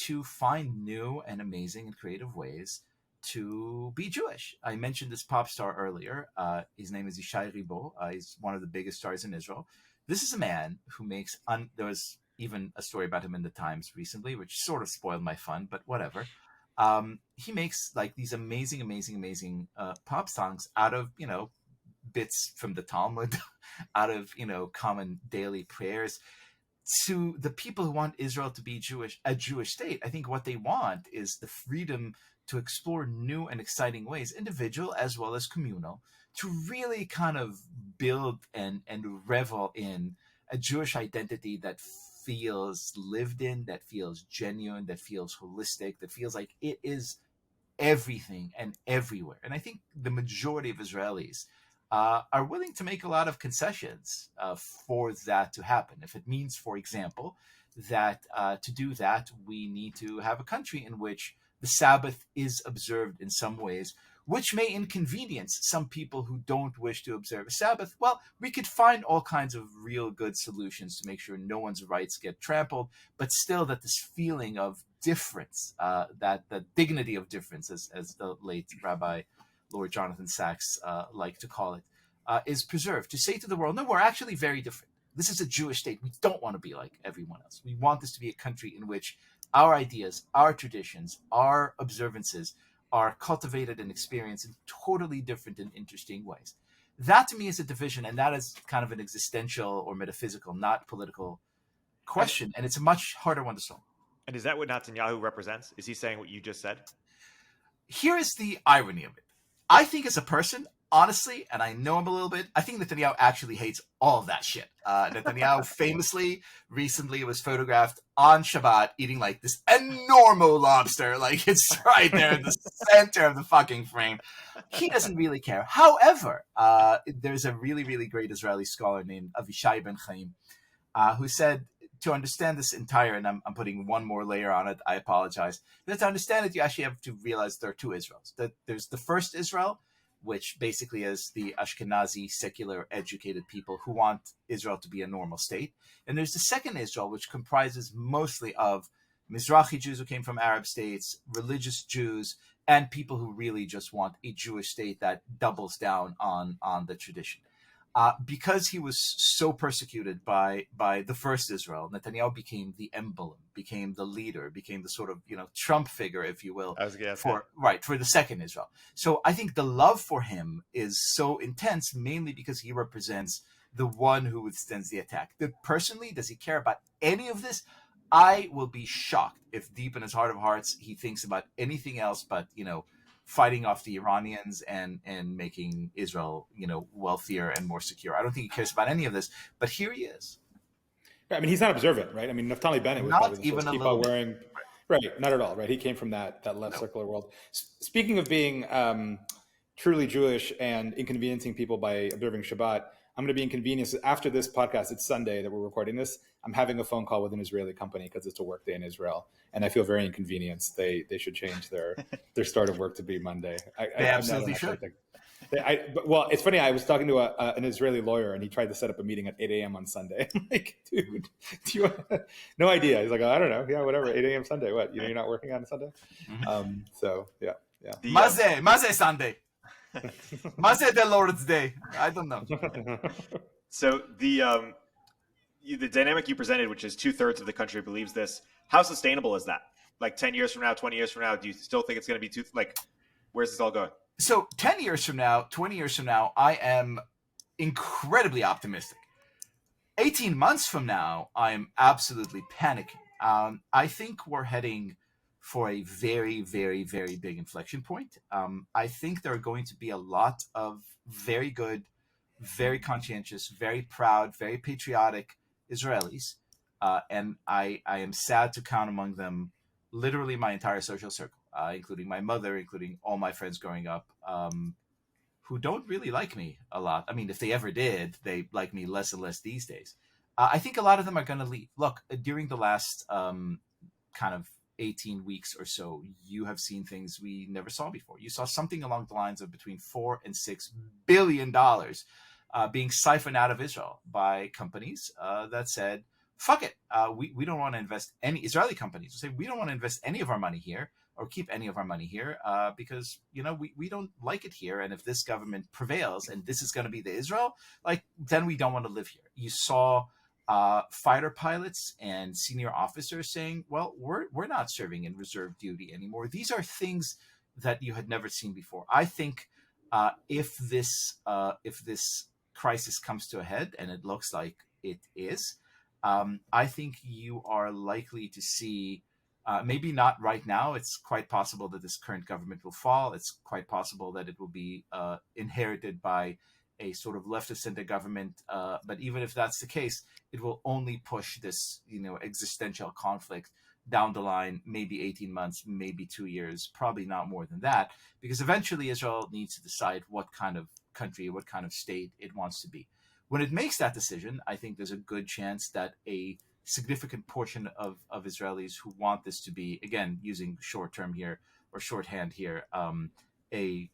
to find new and amazing and creative ways to be Jewish. I mentioned this pop star earlier. His name is Yishai Ribo. He's one of the biggest stars in Israel. This is a man who makes, there was even a story about him in the Times recently, which sort of spoiled my fun, but whatever. He makes like these amazing pop songs out of, bits from the Talmud, out of, common daily prayers. To the people who want Israel to be a Jewish state, I think what they want is the freedom to explore new and exciting ways, individual as well as communal, to really kind of build and revel in a Jewish identity that feels lived in, that feels genuine, that feels holistic, that feels like it is everything and everywhere. And I think the majority of Israelis are willing to make a lot of concessions for that to happen. If it means, for example, that to do that, we need to have a country in which the Sabbath is observed in some ways, which may inconvenience some people who don't wish to observe a Sabbath. Well, we could find all kinds of real good solutions to make sure no one's rights get trampled, but still that this feeling of difference, that the dignity of difference, as the late Rabbi Lord Jonathan Sachs liked to call it, is preserved. To say to the world, no, we're actually very different. This is a Jewish state. We don't want to be like everyone else. We want this to be a country in which our ideas, our traditions, our observances are cultivated and experienced in totally different and interesting ways. That to me is a division, and that is kind of an existential or metaphysical, not political question, and it's a much harder one to solve. And is that what Netanyahu represents? Is he saying what you just said? Here is the irony of it. I think as a person, honestly, and I know him a little bit, I think Netanyahu actually hates all of that shit. Netanyahu famously recently was photographed on Shabbat eating like this enormo lobster. Like it's right there in the center of the fucking frame. He doesn't really care. However, there's a really, really great Israeli scholar named Avishai Ben Chaim who said, to understand this entire, and I'm putting one more layer on it, I apologize, but to understand it, you actually have to realize there are two Israels. That there's the first Israel, which basically is the Ashkenazi, secular, educated people who want Israel to be a normal state. And there's the second Israel, which comprises mostly of Mizrahi Jews who came from Arab states, religious Jews, and people who really just want a Jewish state that doubles down on the tradition. Because he was so persecuted by the first Israel, Netanyahu became the emblem, became the leader, became the sort of Trump figure, if you will, for the second Israel. So I think the love for him is so intense, mainly because he represents the one who withstands the attack. Personally, does he care about any of this? I will be shocked if deep in his heart of hearts he thinks about anything else but fighting off the Iranians and making Israel, wealthier and more secure. I don't think he cares about any of this, but here he is. I mean, he's not observant, right? I mean, Naftali Bennett was not even a little wearing, right? Not at all, right? He came from that left circular world. Speaking of being truly Jewish and inconveniencing people by observing Shabbat, I'm going to be inconvenienced after this podcast. It's Sunday that we're recording this. I'm having a phone call with an Israeli company because it's a work day in Israel, and I feel very inconvenienced. They should change their start of work to be Monday. They absolutely should. Well, it's funny. I was talking to an Israeli lawyer, and he tried to set up a meeting at 8 a.m. on Sunday. I'm like, dude, do you want... No idea. He's like, I don't know. Yeah, whatever. 8 a.m. Sunday. What? You're not working on a Sunday? Mm-hmm. So yeah. Maze Sunday. Maze the Lord's Day. I don't know. So the dynamic you presented, which is 2/3 of the country believes this, how sustainable is that? Like 10 years from now, 20 years from now, do you still think it's going to be where's this all going? So 10 years from now, 20 years from now, I am incredibly optimistic. 18 months from now, I am absolutely panicking. I think we're heading for a very, very, very big inflection point. I think there are going to be a lot of very good, very conscientious, very proud, very patriotic Israelis. And I am sad to count among them literally my entire social circle, including my mother, including all my friends growing up, who don't really like me a lot. I mean, if they ever did, they like me less and less these days. I think a lot of them are going to leave. Look, during the last kind of 18 weeks or so, you have seen things we never saw before. You saw something along the lines of between $4 and $6 billion being siphoned out of Israel by companies that said, fuck it. We don't want to invest any Israeli companies say, we don't want to invest any of our money here or keep any of our money here because, we don't like it here. And if this government prevails and this is going to be the Israel, then we don't want to live here. You saw fighter pilots and senior officers saying, well, we're not serving in reserve duty anymore. These are things that you had never seen before. I think if this crisis comes to a head, and it looks like it is, I think you are likely to see, maybe not right now. It's quite possible that this current government will fall. It's quite possible that it will be inherited by a sort of leftist center government. But even if that's the case, it will only push this, existential conflict down the line, maybe 18 months, maybe 2 years, probably not more than that, because eventually Israel needs to decide what kind of country, what kind of state it wants to be. When it makes that decision, I think there's a good chance that a significant portion of Israelis who want this to be, again, using short-term here or shorthand here, a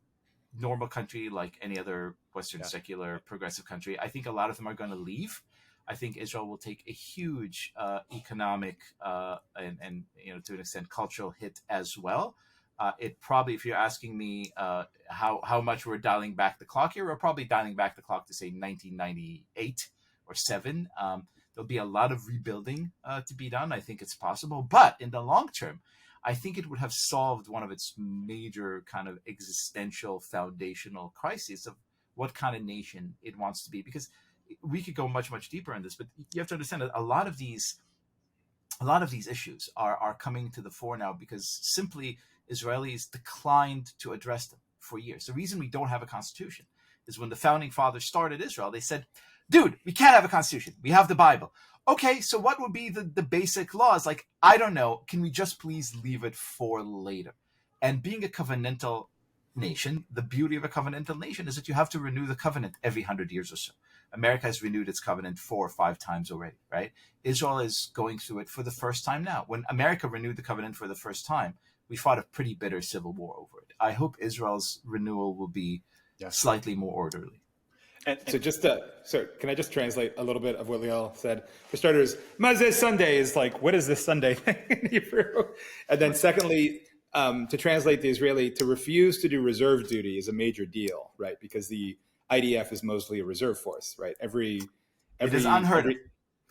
normal country like any other Western secular progressive country, I think a lot of them are going to leave. I think Israel will take a huge economic and to an extent cultural hit as well. It probably, if you're asking me how much we're dialing back the clock here, we're probably dialing back the clock to say 1998 or 7. There'll be a lot of rebuilding to be done. I think it's possible, but in the long term, I think it would have solved one of its major kind of existential foundational crises of what kind of nation it wants to be. Because we could go much, much deeper in this, but you have to understand that a lot of these issues are coming to the fore now because simply Israelis declined to address them for years. The reason we don't have a constitution is when the founding fathers started Israel, they said, dude, we can't have a constitution. We have the Bible. Okay, so what would be the basic laws? I don't know. Can we just please leave it for later? And being a covenantal nation, the beauty of a covenantal nation is that you have to renew the covenant every 100 years or so. America has renewed its covenant 4 or 5 times already, right? Israel is going through it for the first time now. When America renewed the covenant for the first time, we fought a pretty bitter civil war over it. I hope Israel's renewal will be slightly more orderly. And so can I just translate a little bit of what Liel said? For starters, Mazeh Sunday is what is this Sunday thing in Hebrew? And then secondly, to translate the Israeli, to refuse to do reserve duty is a major deal, right? Because the IDF is mostly a reserve force, right? It is unheard of.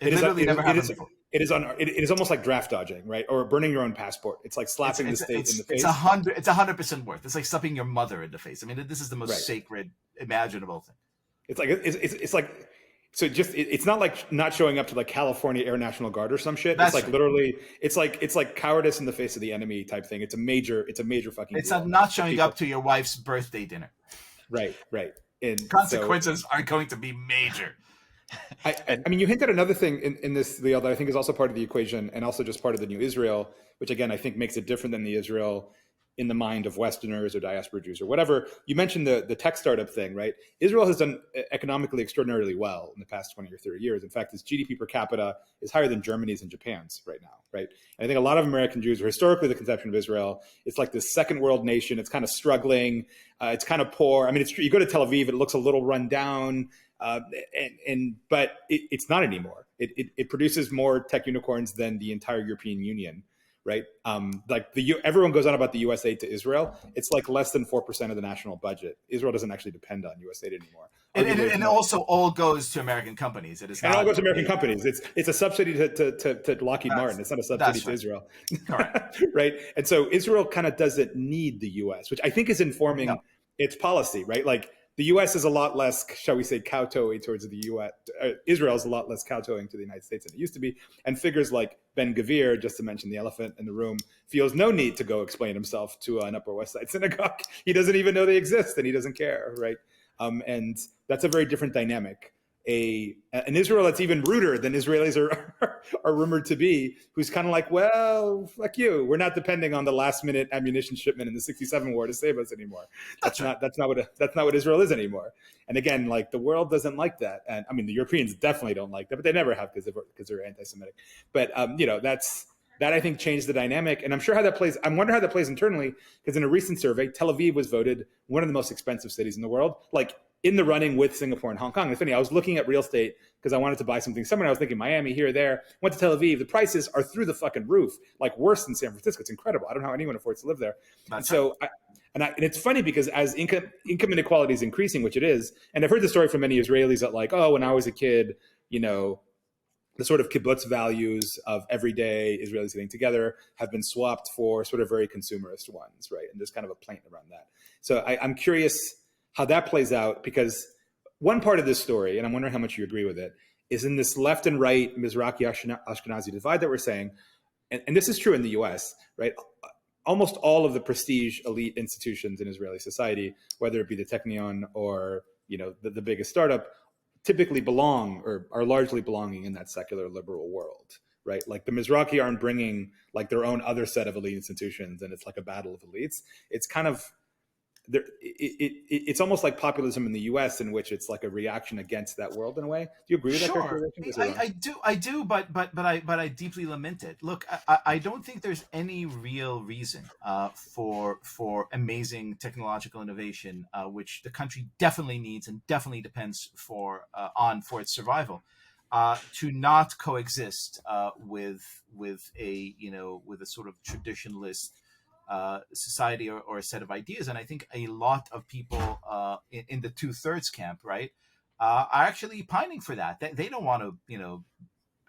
It literally never happened before. It is almost like draft dodging, right? Or burning your own passport. It's like slapping the state in the face. It's 100% worth. It's like slapping your mother in the face. I mean, this is the most sacred imaginable thing. It's not like not showing up to California Air National Guard or some shit. That's literally, it's like cowardice in the face of the enemy type thing. It's a major fucking. It's not showing up to your wife's birthday dinner. Right. And consequences are going to be major. I mean, you hinted at another thing in this, Liel, that I think is also part of the equation and also just part of the new Israel, which again, I think makes it different than the Israel in the mind of Westerners or diaspora Jews or whatever. You mentioned the tech startup thing, right? Israel has done economically extraordinarily well in the past 20 or 30 years. In fact, its GDP per capita is higher than Germany's and Japan's right now, right? And I think a lot of American Jews are historically the conception of Israel. It's like this second world nation. It's kind of struggling. It's kind of poor. I mean, you go to Tel Aviv, it looks a little run down. But it's not anymore. It produces more tech unicorns than the entire European Union, right? Everyone goes on about the US aid to Israel. It's less than 4% of the national budget. Israel doesn't actually depend on US aid anymore. And it also all goes to American companies. It all goes to American companies. It's a subsidy to Lockheed Martin. It's not a subsidy to Israel. Correct. Right. And so Israel kind of doesn't need the US, which I think is informing its policy, right? The U.S. is a lot less, shall we say, kowtowing towards the U.S. Israel is a lot less kowtowing to the United States than it used to be. And figures like Ben Gvir, just to mention the elephant in the room, feels no need to go explain himself to an Upper West Side synagogue. He doesn't even know they exist, and he doesn't care, right? And that's a very different dynamic an Israel that's even ruder than Israelis are rumored to be, who's kind of like, well, fuck you. We're not depending on the last minute ammunition shipment in the '67 war to save us anymore. That's not what Israel is anymore. And again, like, the world doesn't like that. And I mean, the Europeans definitely don't like that, but they never have because they're anti-Semitic. But that I think changed the dynamic. And I'm sure how that plays. I wonder how that plays internally, because in a recent survey, Tel Aviv was voted one of the most expensive cities in the world, like in the running with Singapore and Hong Kong. And it's funny, I was looking at real estate because I wanted to buy something somewhere. I was thinking Miami, here, there. Went to Tel Aviv. The prices are through the fucking roof, like worse than San Francisco. It's incredible. I don't know how anyone affords to live there. And it's funny because as income inequality is increasing, which it is, and I've heard the story from many Israelis that, like, oh, when I was a kid, the sort of kibbutz values of everyday Israelis getting together have been swapped for sort of very consumerist ones, right? And there's kind of a plaint around that. So I'm curious how that plays out, because one part of this story, and I'm wondering how much you agree with it, is in this left and right Mizrahi Ashkenazi divide that we're saying, and this is true in the US, right? Almost all of the prestige elite institutions in Israeli society, whether it be the Technion or the biggest startup, typically belong or are largely belonging in that secular liberal world, right? Like the Mizrahi aren't bringing like their own other set of elite institutions, and it's like a battle of elites. It's kind of it's almost like populism in the U.S., in which it's like a reaction against that world in a way. Do you agree with that characterization? I do, but I deeply lament it. Look, I don't think there's any real reason for amazing technological innovation, which the country definitely needs and definitely depends on for its survival, to not coexist with a sort of traditionalist society or a set of ideas. And I think a lot of people in the 2/3 camp, right, are actually pining for that. They don't want to,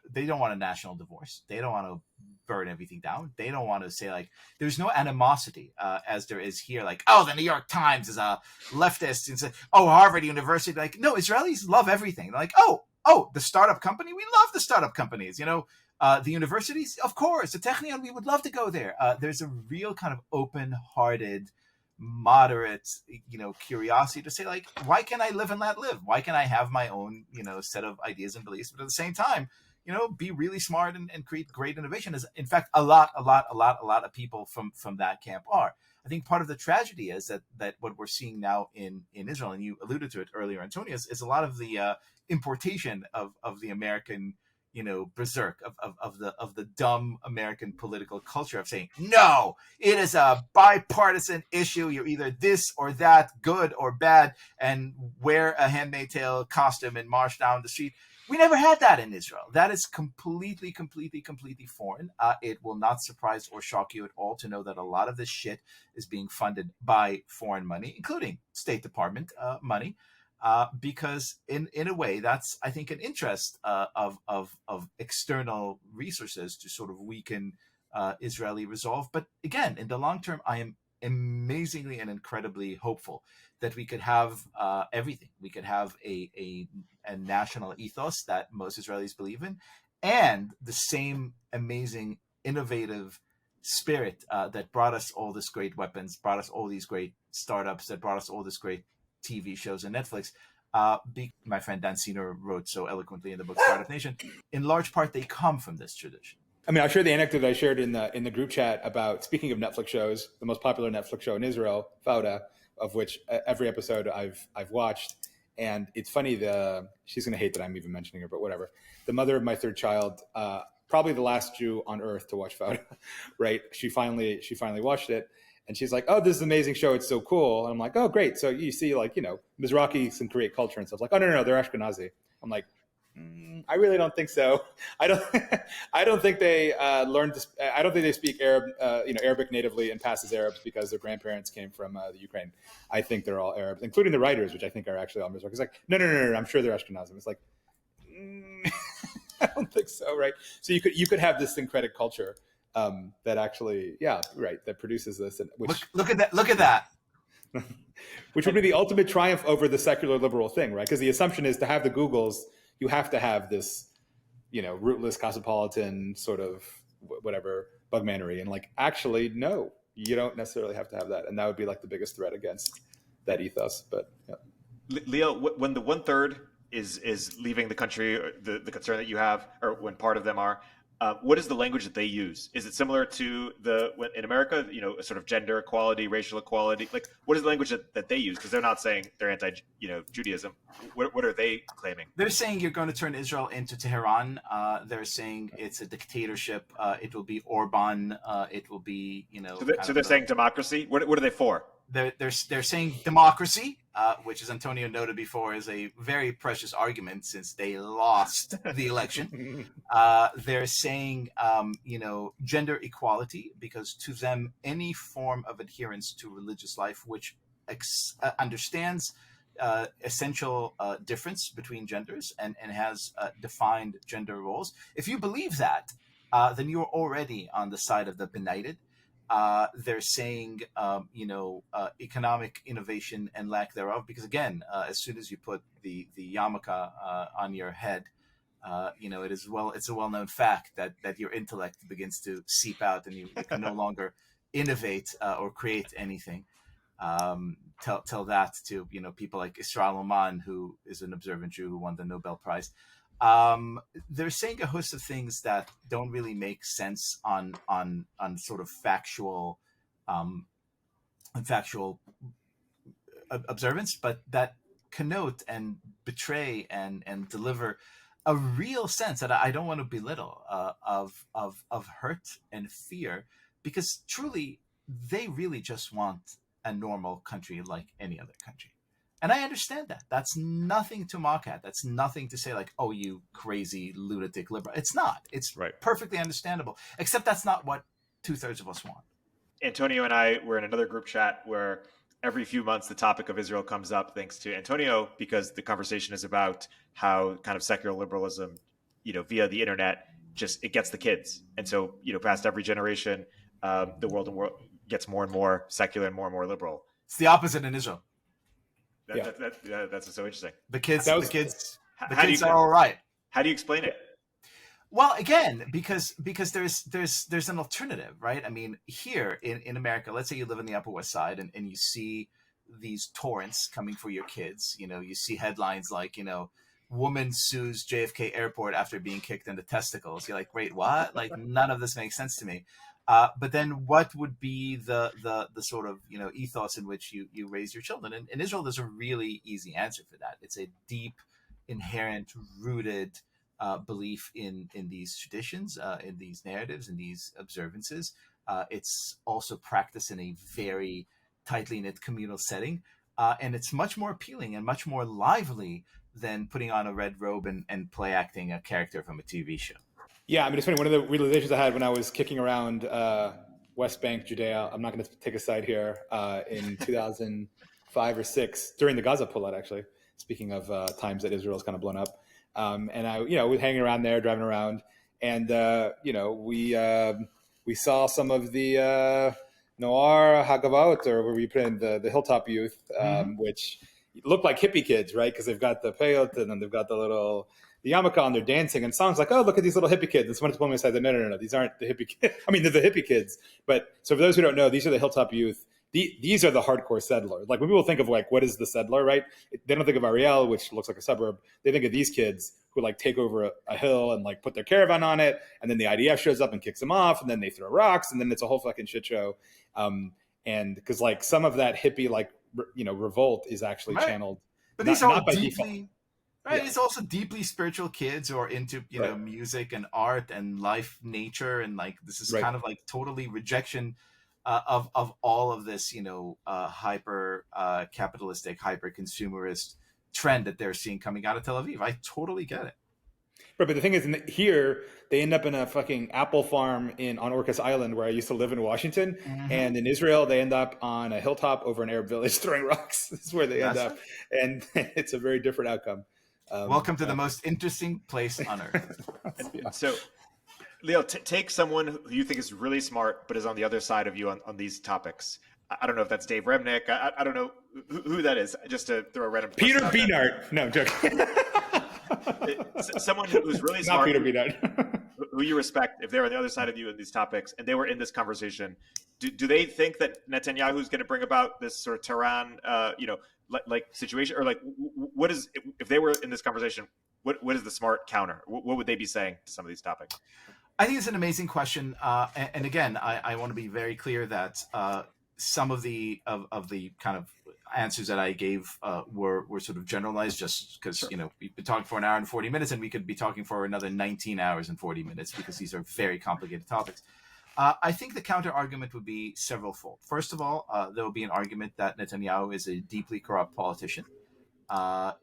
they don't want a national divorce. They don't want to burn everything down. They don't want to say, like, there's no animosity as there is here, like, oh, the New York Times is a leftist, and say, oh, Harvard University. Like, no, Israelis love everything. They're like, oh, the startup company, we love the startup companies, the universities, of course, the Technion, we would love to go there. There's a real kind of open-hearted, moderate, curiosity to say, like, why can't I live and let live? Why can't I have my own, set of ideas and beliefs, but at the same time, be really smart and create great innovation? As in fact, a lot of people from that camp are. I think part of the tragedy is that what we're seeing now in Israel, and you alluded to it earlier, Antonio, is a lot of the importation of the American berserk of the dumb American political culture of saying, no, it is a bipartisan issue. You're either this or that, good or bad, and wear a Handmaid's Tale costume and march down the street. We never had that in Israel. That is completely foreign. It will not surprise or shock you at all to know that a lot of this shit is being funded by foreign money, including State Department money. Because in a way, that's, I think, an interest of external resources to sort of weaken Israeli resolve. But again, in the long term, I am amazingly and incredibly hopeful that we could have everything. We could have a national ethos that most Israelis believe in, and the same amazing, innovative spirit that brought us all this great weapons, brought us all these great startups, that brought us all this great TV shows and Netflix. My friend Dan Senior wrote so eloquently in the book Startup Nation. In large part, they come from this tradition. I mean, I'll share the anecdote I shared in the group chat about, speaking of Netflix shows, the most popular Netflix show in Israel, Fauda, of which every episode I've watched. And it's funny, she's going to hate that I'm even mentioning her, but whatever. The mother of my third child, probably the last Jew on earth to watch Fauda, right? She finally watched it. And she's like, oh, this is an amazing show. It's so cool. And I'm like, oh, great. So you see, like, Mizrahis can create culture and stuff. Like, oh, no, they're Ashkenazi. I'm like, I really don't think so. I don't think they learned to. I don't think they speak Arabic natively and pass as Arabs because their grandparents came from the Ukraine. I think they're all Arabs, including the writers, which I think are actually all Mizrahi. It's like, no. I'm sure they're Ashkenazim. It's like, I don't think so, right? So you could have this syncretic culture that actually, that produces this. And look at that. Which would be the ultimate triumph over the secular liberal thing, right? Because the assumption is to have the Googles, you have to have this, rootless cosmopolitan sort of whatever bugmanery. And like, actually, no, you don't necessarily have to have that. And that would be like the biggest threat against that ethos. But yeah. Liel, when the 1/3 is leaving the country, or the concern that you have, or when part of them are. What is the language that they use? Is it similar to in America, sort of gender equality, racial equality? Like, what is the language that they use? Because they're not saying they're anti, Judaism. What are they claiming? They're saying you're going to turn Israel into Tehran. They're saying it's a dictatorship. It will be Orban. It will be, So they're saying democracy. What are they for? They're saying democracy, which, as Antonio noted before, is a very precious argument since they lost the election. They're saying, gender equality, because to them, any form of adherence to religious life, which understands essential difference between genders and has defined gender roles, if you believe that, then you're already on the side of the benighted. They're saying, economic innovation and lack thereof, because again, as soon as you put the yarmulke on your head, it's a well-known fact that your intellect begins to seep out and you can no longer innovate or create anything. Tell that to people like Israel Oman, who is an observant Jew who won the Nobel Prize. They're saying a host of things that don't really make sense on sort of factual observance, but that connote and betray and deliver a real sense that I don't want to belittle of hurt and fear, because truly they really just want a normal country like any other country. And I understand that. That's nothing to mock at. That's nothing to say like, oh, you crazy lunatic liberal. It's not. It's right. Perfectly understandable. Except that's not what 2/3 of us want. Antonio and I were in another group chat where every few months the topic of Israel comes up, thanks to Antonio, because the conversation is about how kind of secular liberalism, via the internet, it gets the kids. And so, past every generation, the world gets more and more secular and more liberal. It's the opposite in Israel. That's so interesting. The kids are all right. How do you explain it? Well, again, because there's an alternative, right? I mean, here in America, let's say you live in the Upper West Side and you see these torrents coming for your kids. You see headlines like, woman sues JFK airport after being kicked in the testicles. You're like, wait, what? Like, none of this makes sense to me. But then what would be the sort of, ethos in which you raise your children? And in Israel, there's a really easy answer for that. It's a deep, inherent, rooted belief in these traditions, in these narratives, in these observances. It's also practiced in a very tightly knit communal setting. And it's much more appealing and much more lively than putting on a red robe and play acting a character from a TV show. Yeah, I mean, it's funny. One of the realizations I had when I was kicking around West Bank, Judea, I'm not going to take a side here, in 2005 or 6, during the Gaza pullout, actually, speaking of times that Israel's kind of blown up. And I, was hanging around there, driving around, and, we saw some of the Noir Hagavot, or where we put in the Hilltop Youth, which look like hippie kids, right? Because they've got the peyot, and then they've got the yarmulke, and they're dancing, and songs like, oh, look at these little hippie kids. And someone told me, no, these aren't the hippie kids. I mean, they're the hippie kids. But so for those who don't know, these are the Hilltop Youth. These are the hardcore settlers. Like when people think of like, what is the settler, right? They don't think of Ariel, which looks like a suburb. They think of these kids who like take over a hill and like put their caravan on it. And then the IDF shows up and kicks them off. And then they throw rocks. And then it's a whole fucking shit show. And because like some of that hippie, like, revolt is actually channeled. But these are deeply... default. Right, yeah. It's also deeply spiritual kids who are into music and art and life, nature, and like this is kind of like totally rejection of all of this, hyper capitalistic, hyper consumerist trend that they're seeing coming out of Tel Aviv. I totally get it. Right, but the thing is, here they end up in a fucking apple farm on Orcas Island, where I used to live in Washington, and in Israel they end up on a hilltop over an Arab village throwing rocks. This is where they end up, and it's a very different outcome. Welcome to the most interesting place on earth. So, Liel, take someone who you think is really smart, but is on the other side of you on these topics. I don't know if that's Dave Remnick. I don't know who that is. Just to throw a random. Peter Beanart. No, I'm joking. Someone who's really smart. Not Peter Beanart. Who you respect, if they're on the other side of you in these topics, and they were in this conversation, do they think that Netanyahu is going to bring about this sort of Tehran, like situation, or like what is, if they were in this conversation, what is the smart counter? What would they be saying to some of these topics? I think it's an amazing question, and again, I want to be very clear that some of the kind of answers that I gave were sort of generalized, just because we've been talking for an hour and 40 minutes, and we could be talking for another 19 hours and 40 minutes because these are very complicated topics. I think the counter argument would be severalfold. First of all, there will be an argument that Netanyahu is a deeply corrupt politician.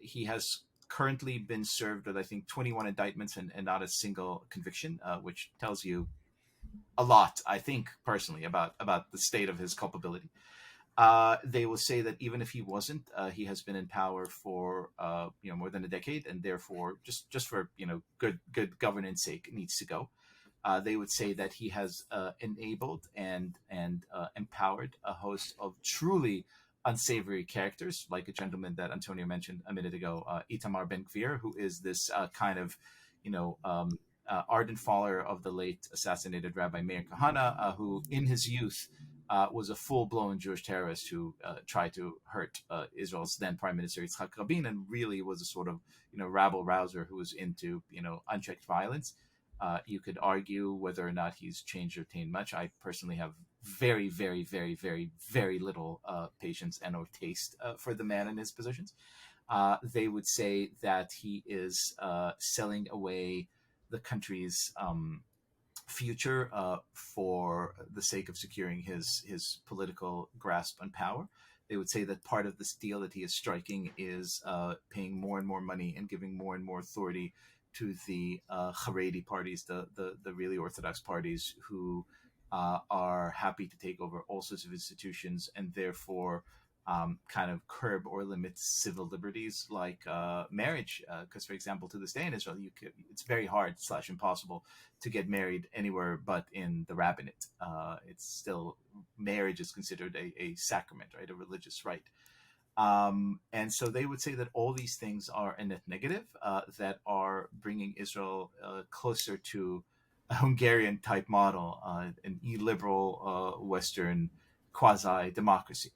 He has currently been served with, I think, 21 indictments and not a single conviction, which tells you a lot, I think, personally, about the state of his culpability. They will say that even if he wasn't, he has been in power for more than a decade, and therefore, just for good governance sake, needs to go. They would say that he has enabled and empowered a host of truly unsavory characters, like a gentleman that Antonio mentioned a minute ago, Itamar Ben-Gvir, who is this kind of, ardent follower of the late assassinated Rabbi Meir Kahana, who in his youth was a full-blown Jewish terrorist who tried to hurt Israel's then Prime Minister Yitzhak Rabin, and really was a sort of rabble-rouser who was into unchecked violence. You could argue whether or not he's changed or attained much. I personally have very, very, very, very, very little patience and or taste for the man in his positions. They would say that he is selling away the country's future for the sake of securing his political grasp on power. They would say that part of this deal that he is striking is paying more and more money and giving more and more authority to the Haredi parties, the really orthodox parties, who are happy to take over all sorts of institutions and therefore kind of curb or limit civil liberties like marriage. Because, for example, to this day in Israel, it's very hard / impossible to get married anywhere but in the rabbinate. It's still, marriage is considered a sacrament, right, a religious rite. And so they would say that all these things are a net negative, that are bringing Israel closer to a Hungarian type model, an illiberal Western quasi-democracy.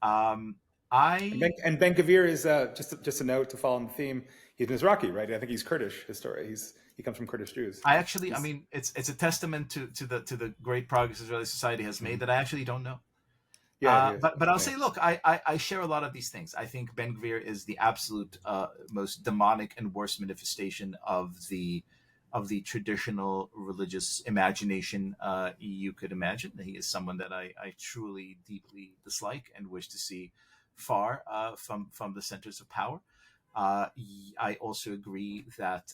And Ben-Gvir is just a note to follow on the theme. He's Mizrahi, right? I think he's Kurdish. His story. He comes from Kurdish Jews. It's a testament to the great progress Israeli society has made that I actually don't know. Yeah, but I'll say, look, I share a lot of these things. I think Ben-Gvir is the absolute most demonic and worst manifestation of the traditional religious imagination you could imagine. He is someone that I truly, deeply dislike and wish to see far from the centers of power. I also agree that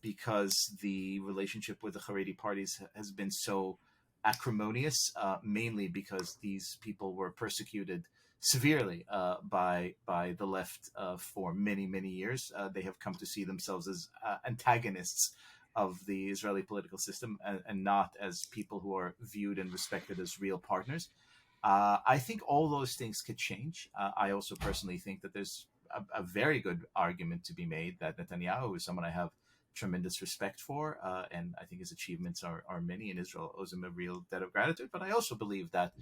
because the relationship with the Haredi parties has been so acrimonious, mainly because these people were persecuted severely by the left for many, many years. They have come to see themselves as antagonists of the Israeli political system and not as people who are viewed and respected as real partners. I think all those things could change. I also personally think that there's a very good argument to be made that Netanyahu is someone I have tremendous respect for, and I think his achievements are many, and Israel owes him a real debt of gratitude. But I also believe that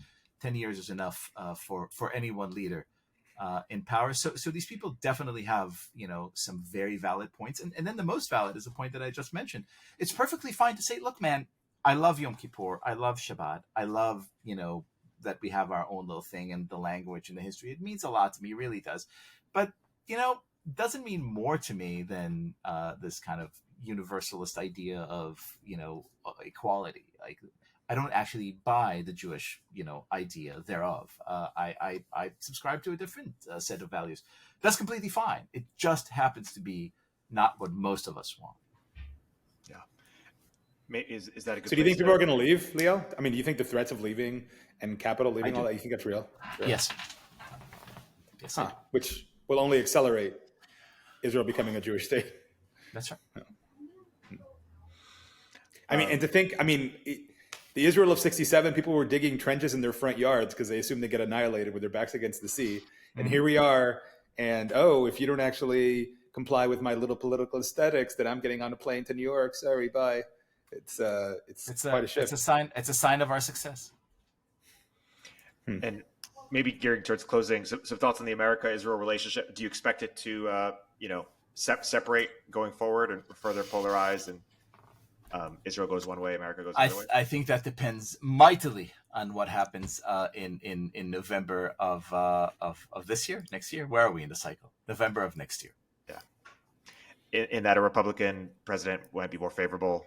10 years is enough for any one leader in power. So these people definitely have some very valid points, and then the most valid is the point that I just mentioned. It's perfectly fine to say, look, man, I love Yom Kippur, I love Shabbat, I love that we have our own little thing and the language and the history. It means a lot to me, it really does. But doesn't mean more to me than this kind of universalist idea of equality. Like, I don't actually buy the Jewish idea thereof. I subscribe to a different set of values. That's completely fine. It just happens to be not what most of us want. Yeah. Is that a good? So do you think people are going to leave, Liel? I mean, do you think the threats of leaving and capital leaving, all that, you think that's real? Yes. Which will only accelerate Israel becoming a Jewish state. That's right. I mean, and to think, the Israel of 67, people were digging trenches in their front yards because they assumed they get annihilated with their backs against the sea. And here we are. And, if you don't actually comply with my little political aesthetics, then I'm getting on a plane to New York. Sorry, bye. It's quite a shift. It's a sign of our success. And maybe gearing towards closing, some thoughts on the America-Israel relationship. Do you expect it to, separate going forward and further polarize, and Israel goes one way, America goes another way? I think that depends mightily on what happens in November of this year, next year. Where are we in the cycle? November of next year. Yeah. In that a Republican president might be more favorable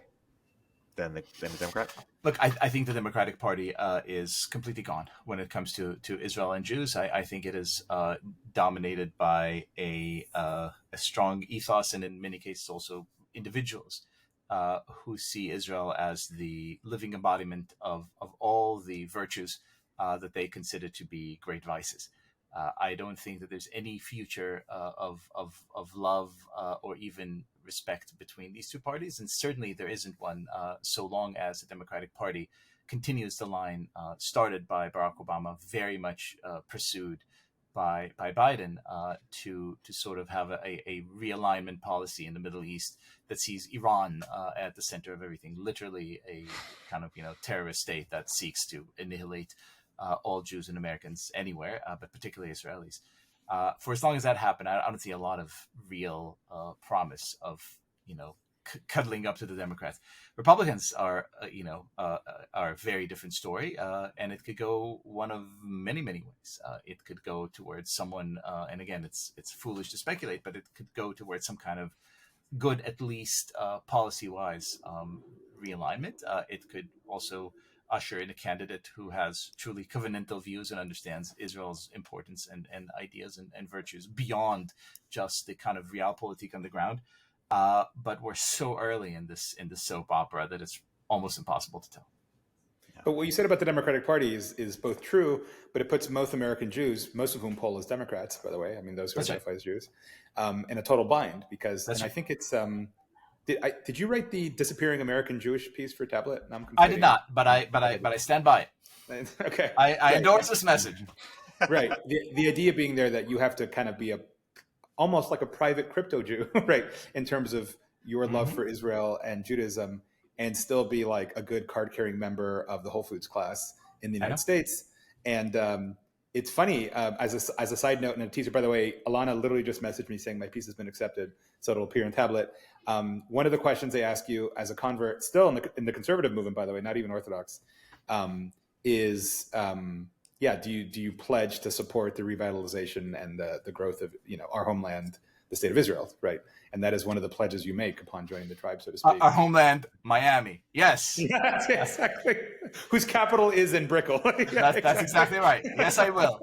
than the Democrat? Look, I think the Democratic Party is completely gone when it comes to Israel and Jews. I think it is dominated by a strong ethos, and in many cases also individuals who see Israel as the living embodiment of all the virtues that they consider to be great vices. I don't think that there's any future of love or even respect between these two parties, and certainly there isn't one so long as the Democratic Party continues the line started by Barack Obama, very much pursued by Biden, to sort of have a realignment policy in the Middle East that sees Iran at the center of everything, literally a kind of terrorist state that seeks to annihilate all Jews and Americans anywhere, but particularly Israelis. For as long as that happened, I don't see a lot of real promise of cuddling up to the Democrats. Republicans are a very different story, and it could go one of many ways. It could go towards someone, and again, it's foolish to speculate, but it could go towards some kind of good, at least policy-wise, realignment. It could also usher in a candidate who has truly covenantal views and understands Israel's importance and ideas and virtues beyond just the kind of realpolitik on the ground. But we're so early in this soap opera that it's almost impossible to tell. But what you said about the Democratic Party is both true, but it puts most American Jews, most of whom poll as Democrats, by the way, I mean, those who identify as Jews, in a total bind, because, I think it's, did you write the Disappearing American Jewish piece for Tablet? No, I did not, but I stand by it. Okay. I endorse this message. Right. The idea being there that you have to kind of be almost like a private crypto Jew, right, in terms of your love for Israel and Judaism, and still be like a good card-carrying member of the Whole Foods class in the United States. And it's funny, as a side note and a teaser, by the way, Alana literally just messaged me saying my piece has been accepted, so it'll appear in Tablet. One of the questions they ask you as a convert, still in the conservative movement, by the way, not even Orthodox, is do you pledge to support the revitalization and the growth of our homeland, the state of Israel, right? And that is one of the pledges you make upon joining the tribe, so to speak. Our homeland, Miami. Yes. Yes, exactly. Whose capital is in Brickell. That's exactly right. Yes, I will.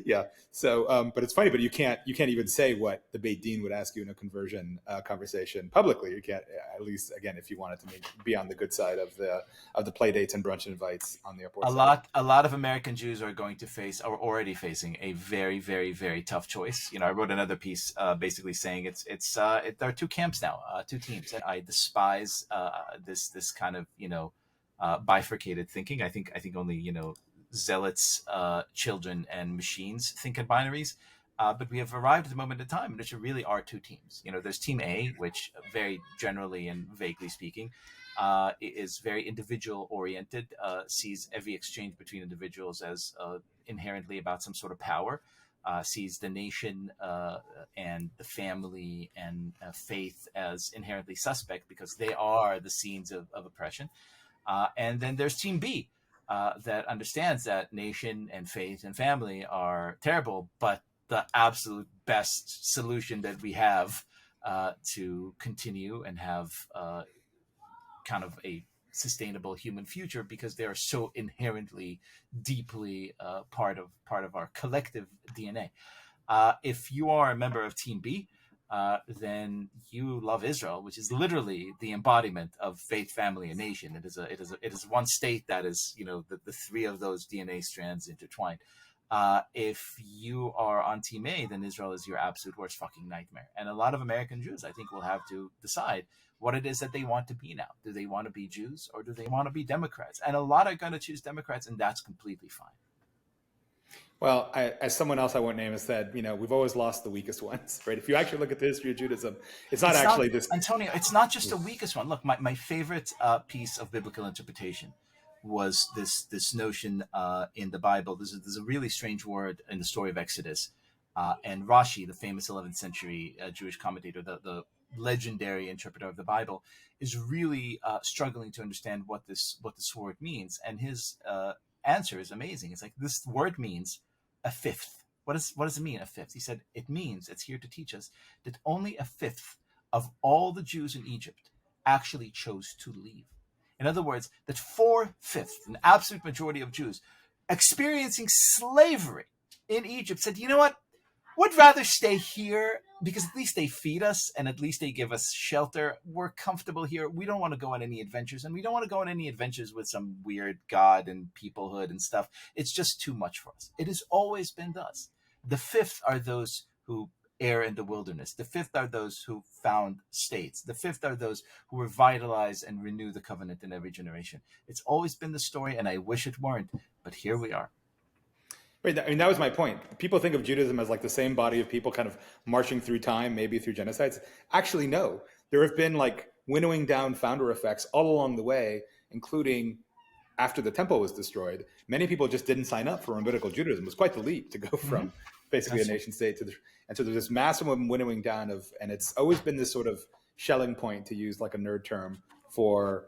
Yeah. So, but it's funny, but you can't even say what the Beit Din would ask you in a conversion conversation publicly. You can't, at least again, if you wanted to be on the good side of the play dates and brunch invites on the upward side. A lot of American Jews are going to face, or already facing, a very, very, very tough choice. I wrote another piece basically saying there are two camps now, two teams. I despise this kind of bifurcated thinking. I think only zealots, children, and machines think in binaries. But we have arrived at the moment in time in which there really are two teams. There's Team A, which very generally and vaguely speaking is very individual oriented, sees every exchange between individuals as inherently about some sort of power, sees the nation and the family and faith as inherently suspect because they are the scenes of oppression. And then there's Team B, that understands that nation and faith and family are terrible, but the absolute best solution that we have to continue and have kind of a sustainable human future, because they are so inherently, deeply part of our collective DNA. If you are a member of Team B, then you love Israel, which is literally the embodiment of faith, family, and nation. It is one state that is, the three of those DNA strands intertwined. If you are on Team A, then Israel is your absolute worst fucking nightmare. And a lot of American Jews, I think, will have to decide what it is that they want to be now. Do they want to be Jews or do they want to be Democrats? And a lot are going to choose Democrats, and that's completely fine. Well, as someone else I won't name has said, we've always lost the weakest ones, right? If you actually look at the history of Judaism, it's not this. Antonio, it's not just the weakest one. Look, my favorite piece of biblical interpretation was this notion in the Bible. There's a really strange word in the story of Exodus. And Rashi, the famous 11th century Jewish commentator, the legendary interpreter of the Bible, is really struggling to understand what this word means. And his answer is amazing. It's like, this word means a fifth. What does it mean, a fifth? He said, it means, it's here to teach us, that only a fifth of all the Jews in Egypt actually chose to leave. In other words, that 4/5, an absolute majority of Jews experiencing slavery in Egypt, said, you know what? Would rather stay here because at least they feed us and at least they give us shelter. We're comfortable here. We don't want to go on any adventures, and we don't want to go on any adventures with some weird God and peoplehood and stuff. It's just too much for us. It has always been thus. The fifth are those who err in the wilderness. The fifth are those who found states. The fifth are those who revitalize and renew the covenant in every generation. It's always been the story, and I wish it weren't, but here we are. Right. I mean, that was my point. People think of Judaism as like the same body of people kind of marching through time, maybe through genocides. Actually, no. There have been like winnowing down founder effects all along the way, including after the temple was destroyed. Many people just didn't sign up for rabbinical Judaism. It was quite the leap to go from basically a nation state to and so there's this massive winnowing down of, and it's always been this sort of Schelling point, to use like a nerd term, for,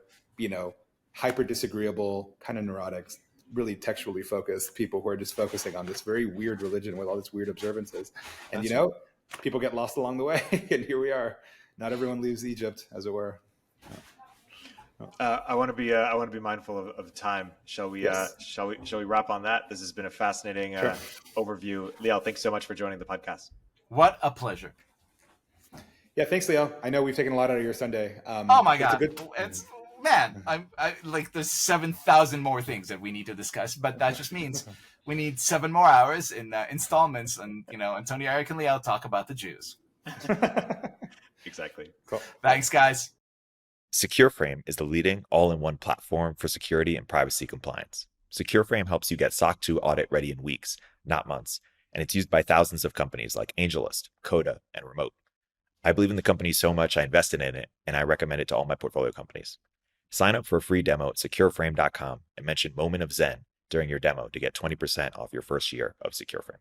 hyper disagreeable, kind of neurotics, really textually focused people who are just focusing on this very weird religion with all these weird observances. And, people get lost along the way. And here we are. Not everyone leaves Egypt, as it were. I want to be mindful of time. Shall we wrap on that? This has been a fascinating overview. Liel, thanks so much for joining the podcast. What a pleasure. Yeah, thanks, Liel. I know we've taken a lot out of your Sunday. Oh my God. There's 7,000 more things that we need to discuss, but that just means we need 7 more hours in installments. And, Antonio, Erik, and Liel talk about the Jews. Exactly. Cool. Thanks, guys. Secureframe is the leading all-in-one platform for security and privacy compliance. Secureframe helps you get SOC 2 audit ready in weeks, not months, and it's used by thousands of companies like AngelList, Coda, and Remote. I believe in the company so much I invested in it, and I recommend it to all my portfolio companies. Sign up for a free demo at secureframe.com and mention Moment of Zen during your demo to get 20% off your first year of Secureframe.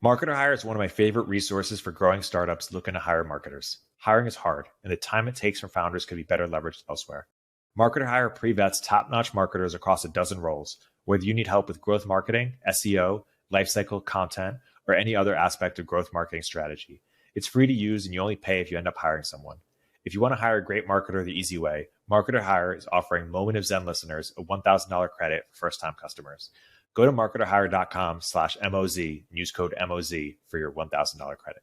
MarketerHire is one of my favorite resources for growing startups looking to hire marketers. Hiring is hard, and the time it takes from founders could be better leveraged elsewhere. MarketerHire pre-vets top-notch marketers across a dozen roles, whether you need help with growth marketing, SEO, lifecycle content, or any other aspect of growth marketing strategy. It's free to use, and you only pay if you end up hiring someone. If you want to hire a great marketer the easy way, MarketerHire is offering Moment of Zen listeners a $1,000 credit for first-time customers. Go to marketerhire.com/MOZ and use code MOZ for your $1,000 credit.